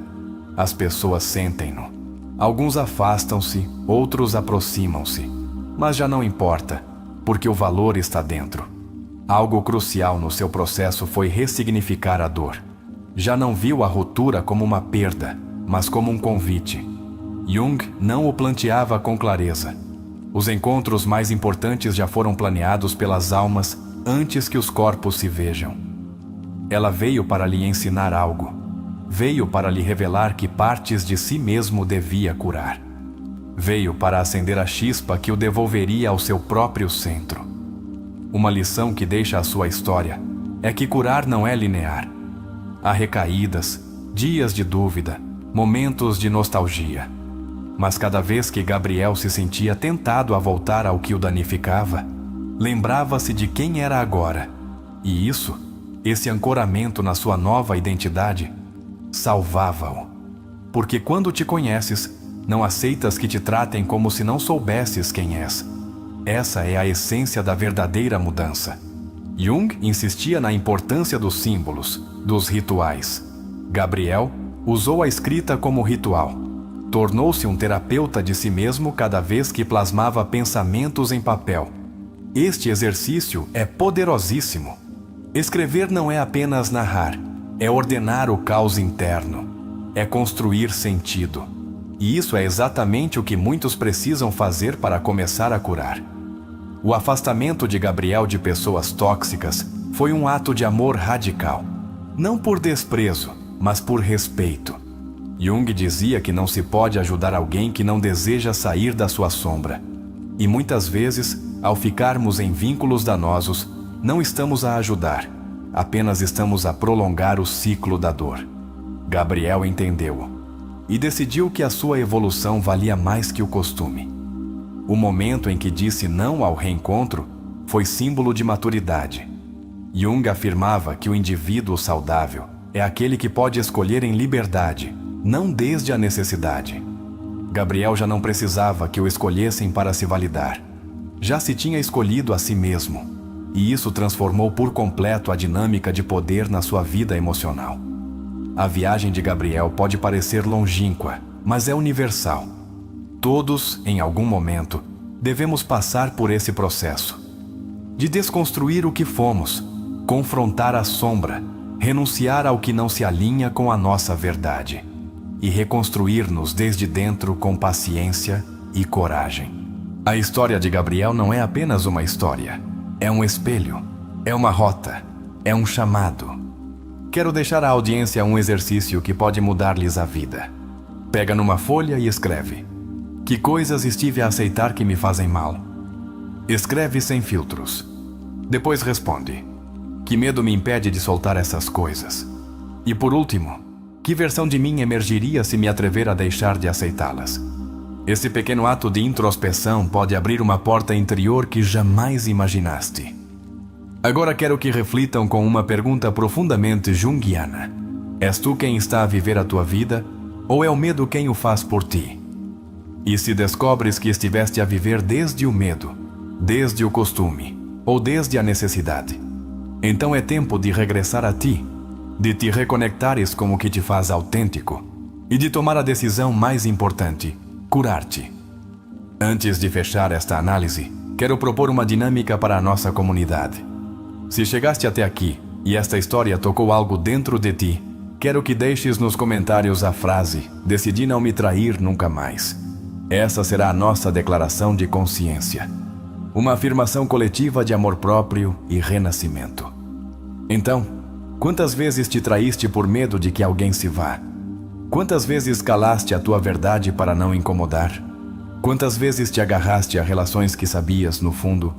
As pessoas sentem-no. Alguns afastam-se, outros aproximam-se. Mas já não importa, porque o valor está dentro. Algo crucial no seu processo foi ressignificar a dor. Já não viu a ruptura como uma perda, mas como um convite. Jung não o planteava com clareza. Os encontros mais importantes já foram planeados pelas almas antes que os corpos se vejam. Ela veio para lhe ensinar algo. Veio para lhe revelar que partes de si mesmo devia curar. Veio para acender a chispa que o devolveria ao seu próprio centro. Uma lição que deixa a sua história é que curar não é linear. Há recaídas, dias de dúvida, momentos de nostalgia. Mas cada vez que Gabriel se sentia tentado a voltar ao que o danificava, lembrava-se de quem era agora. E isso, esse ancoramento na sua nova identidade, salvava-o. Porque quando te conheces, não aceitas que te tratem como se não soubesses quem és. Essa é a essência da verdadeira mudança. Jung insistia na importância dos símbolos, dos rituais. Gabriel usou a escrita como ritual. Tornou-se um terapeuta de si mesmo cada vez que plasmava pensamentos em papel. Este exercício é poderosíssimo. Escrever não é apenas narrar, é ordenar o caos interno, é construir sentido. E isso é exatamente o que muitos precisam fazer para começar a curar. O afastamento de Gabriel de pessoas tóxicas foi um ato de amor radical. Não por desprezo, mas por respeito. Jung dizia que não se pode ajudar alguém que não deseja sair da sua sombra. E muitas vezes, ao ficarmos em vínculos danosos, não estamos a ajudar, apenas estamos a prolongar o ciclo da dor. Gabriel entendeu-o e decidiu que a sua evolução valia mais que o costume. O momento em que disse não ao reencontro foi símbolo de maturidade. Jung afirmava que o indivíduo saudável é aquele que pode escolher em liberdade, não desde a necessidade. Gabriel já não precisava que o escolhessem para se validar. Já se tinha escolhido a si mesmo, e isso transformou por completo a dinâmica de poder na sua vida emocional. A viagem de Gabriel pode parecer longínqua, mas é universal. Todos, em algum momento, devemos passar por esse processo. De desconstruir o que fomos, confrontar a sombra, renunciar ao que não se alinha com a nossa verdade e reconstruir-nos desde dentro com paciência e coragem. A história de Gabriel não é apenas uma história, é um espelho, é uma rota, é um chamado. Quero deixar à audiência um exercício que pode mudar-lhes a vida. Pega numa folha e escreve: que coisas estive a aceitar que me fazem mal? Escreve sem filtros. Depois responde: que medo me impede de soltar essas coisas? E por último, que versão de mim emergiria se me atrever a deixar de aceitá-las? Esse pequeno ato de introspeção pode abrir uma porta interior que jamais imaginaste. Agora quero que reflitam com uma pergunta profundamente junguiana. És tu quem está a viver a tua vida, ou é o medo quem o faz por ti? E se descobres que estiveste a viver desde o medo, desde o costume, ou desde a necessidade, então é tempo de regressar a ti, de te reconectares com o que te faz autêntico e de tomar a decisão mais importante: curar-te. Antes de fechar esta análise, quero propor uma dinâmica para a nossa comunidade. Se chegaste até aqui e esta história tocou algo dentro de ti, quero que deixes nos comentários a frase: decidi não me trair nunca mais. Essa será a nossa declaração de consciência. Uma afirmação coletiva de amor próprio e renascimento. Então, quantas vezes te traíste por medo de que alguém se vá? Quantas vezes calaste a tua verdade para não incomodar? Quantas vezes te agarraste a relações que sabias, no fundo,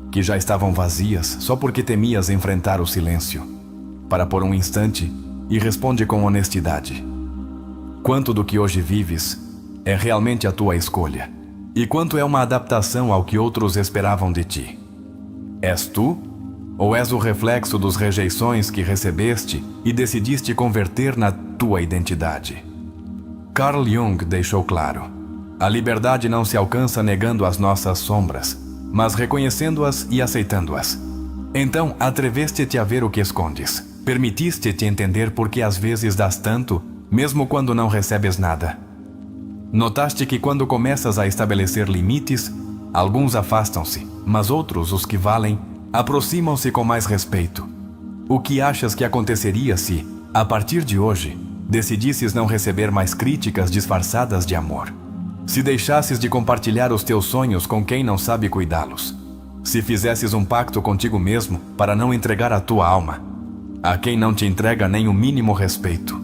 que já estavam vazias só porque temias enfrentar o silêncio? Para por um instante e responde com honestidade: quanto do que hoje vives é realmente a tua escolha? E quanto é uma adaptação ao que outros esperavam de ti? És tu? Ou és o reflexo dos rejeições que recebeste e decidiste converter na tua identidade? Carl Jung deixou claro: a liberdade não se alcança negando as nossas sombras, mas reconhecendo-as e aceitando-as. Então, atreveste-te a ver o que escondes. Permitiste-te entender por que às vezes dás tanto, mesmo quando não recebes nada. Notaste que quando começas a estabelecer limites, alguns afastam-se, mas outros, os que valem, aproximam-se com mais respeito. O que achas que aconteceria se, a partir de hoje, decidisses não receber mais críticas disfarçadas de amor? Se deixasses de compartilhar os teus sonhos com quem não sabe cuidá-los? Se fizesses um pacto contigo mesmo para não entregar a tua alma a quem não te entrega nem o mínimo respeito?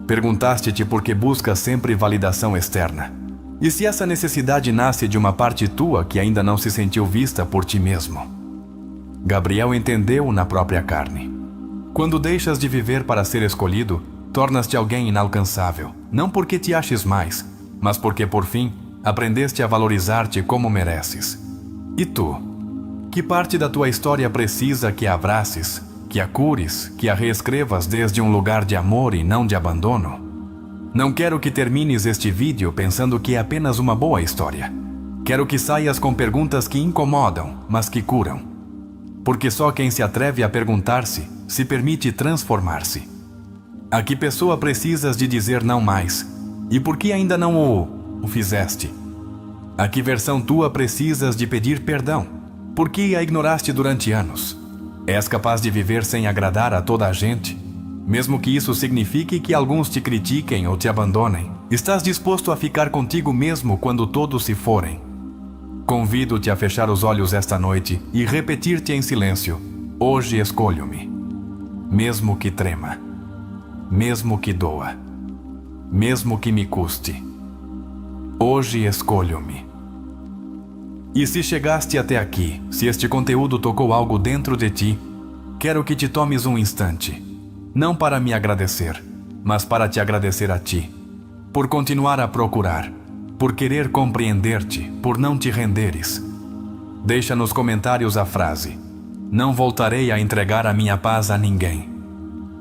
Perguntaste-te por que buscas sempre validação externa. E se essa necessidade nasce de uma parte tua que ainda não se sentiu vista por ti mesmo? Gabriel entendeu na própria carne. Quando deixas de viver para ser escolhido, tornas-te alguém inalcançável, não porque te aches mais, mas porque, por fim, aprendeste a valorizar-te como mereces. E tu? Que parte da tua história precisa que a abraces, que a cures, que a reescrevas desde um lugar de amor e não de abandono? Não quero que termines este vídeo pensando que é apenas uma boa história. Quero que saias com perguntas que incomodam, mas que curam. Porque só quem se atreve a perguntar-se, se permite transformar-se. A que pessoa precisas de dizer não mais? E por que ainda não o fizeste? A que versão tua precisas de pedir perdão? Por que a ignoraste durante anos? És capaz de viver sem agradar a toda a gente? Mesmo que isso signifique que alguns te critiquem ou te abandonem, estás disposto a ficar contigo mesmo quando todos se forem? Convido-te a fechar os olhos esta noite e repetir-te em silêncio: hoje escolho-me. Mesmo que trema, mesmo que doa, mesmo que me custe. Hoje escolho-me. E se chegaste até aqui, se este conteúdo tocou algo dentro de ti, quero que te tomes um instante. Não para me agradecer, mas para te agradecer a ti, por continuar a procurar, por querer compreender-te, por não te renderes. Deixa nos comentários a frase: não voltarei a entregar a minha paz a ninguém.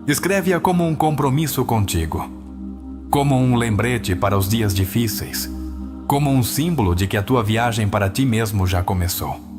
Escreve-a como um compromisso contigo, como um lembrete para os dias difíceis, como um símbolo de que a tua viagem para ti mesmo já começou.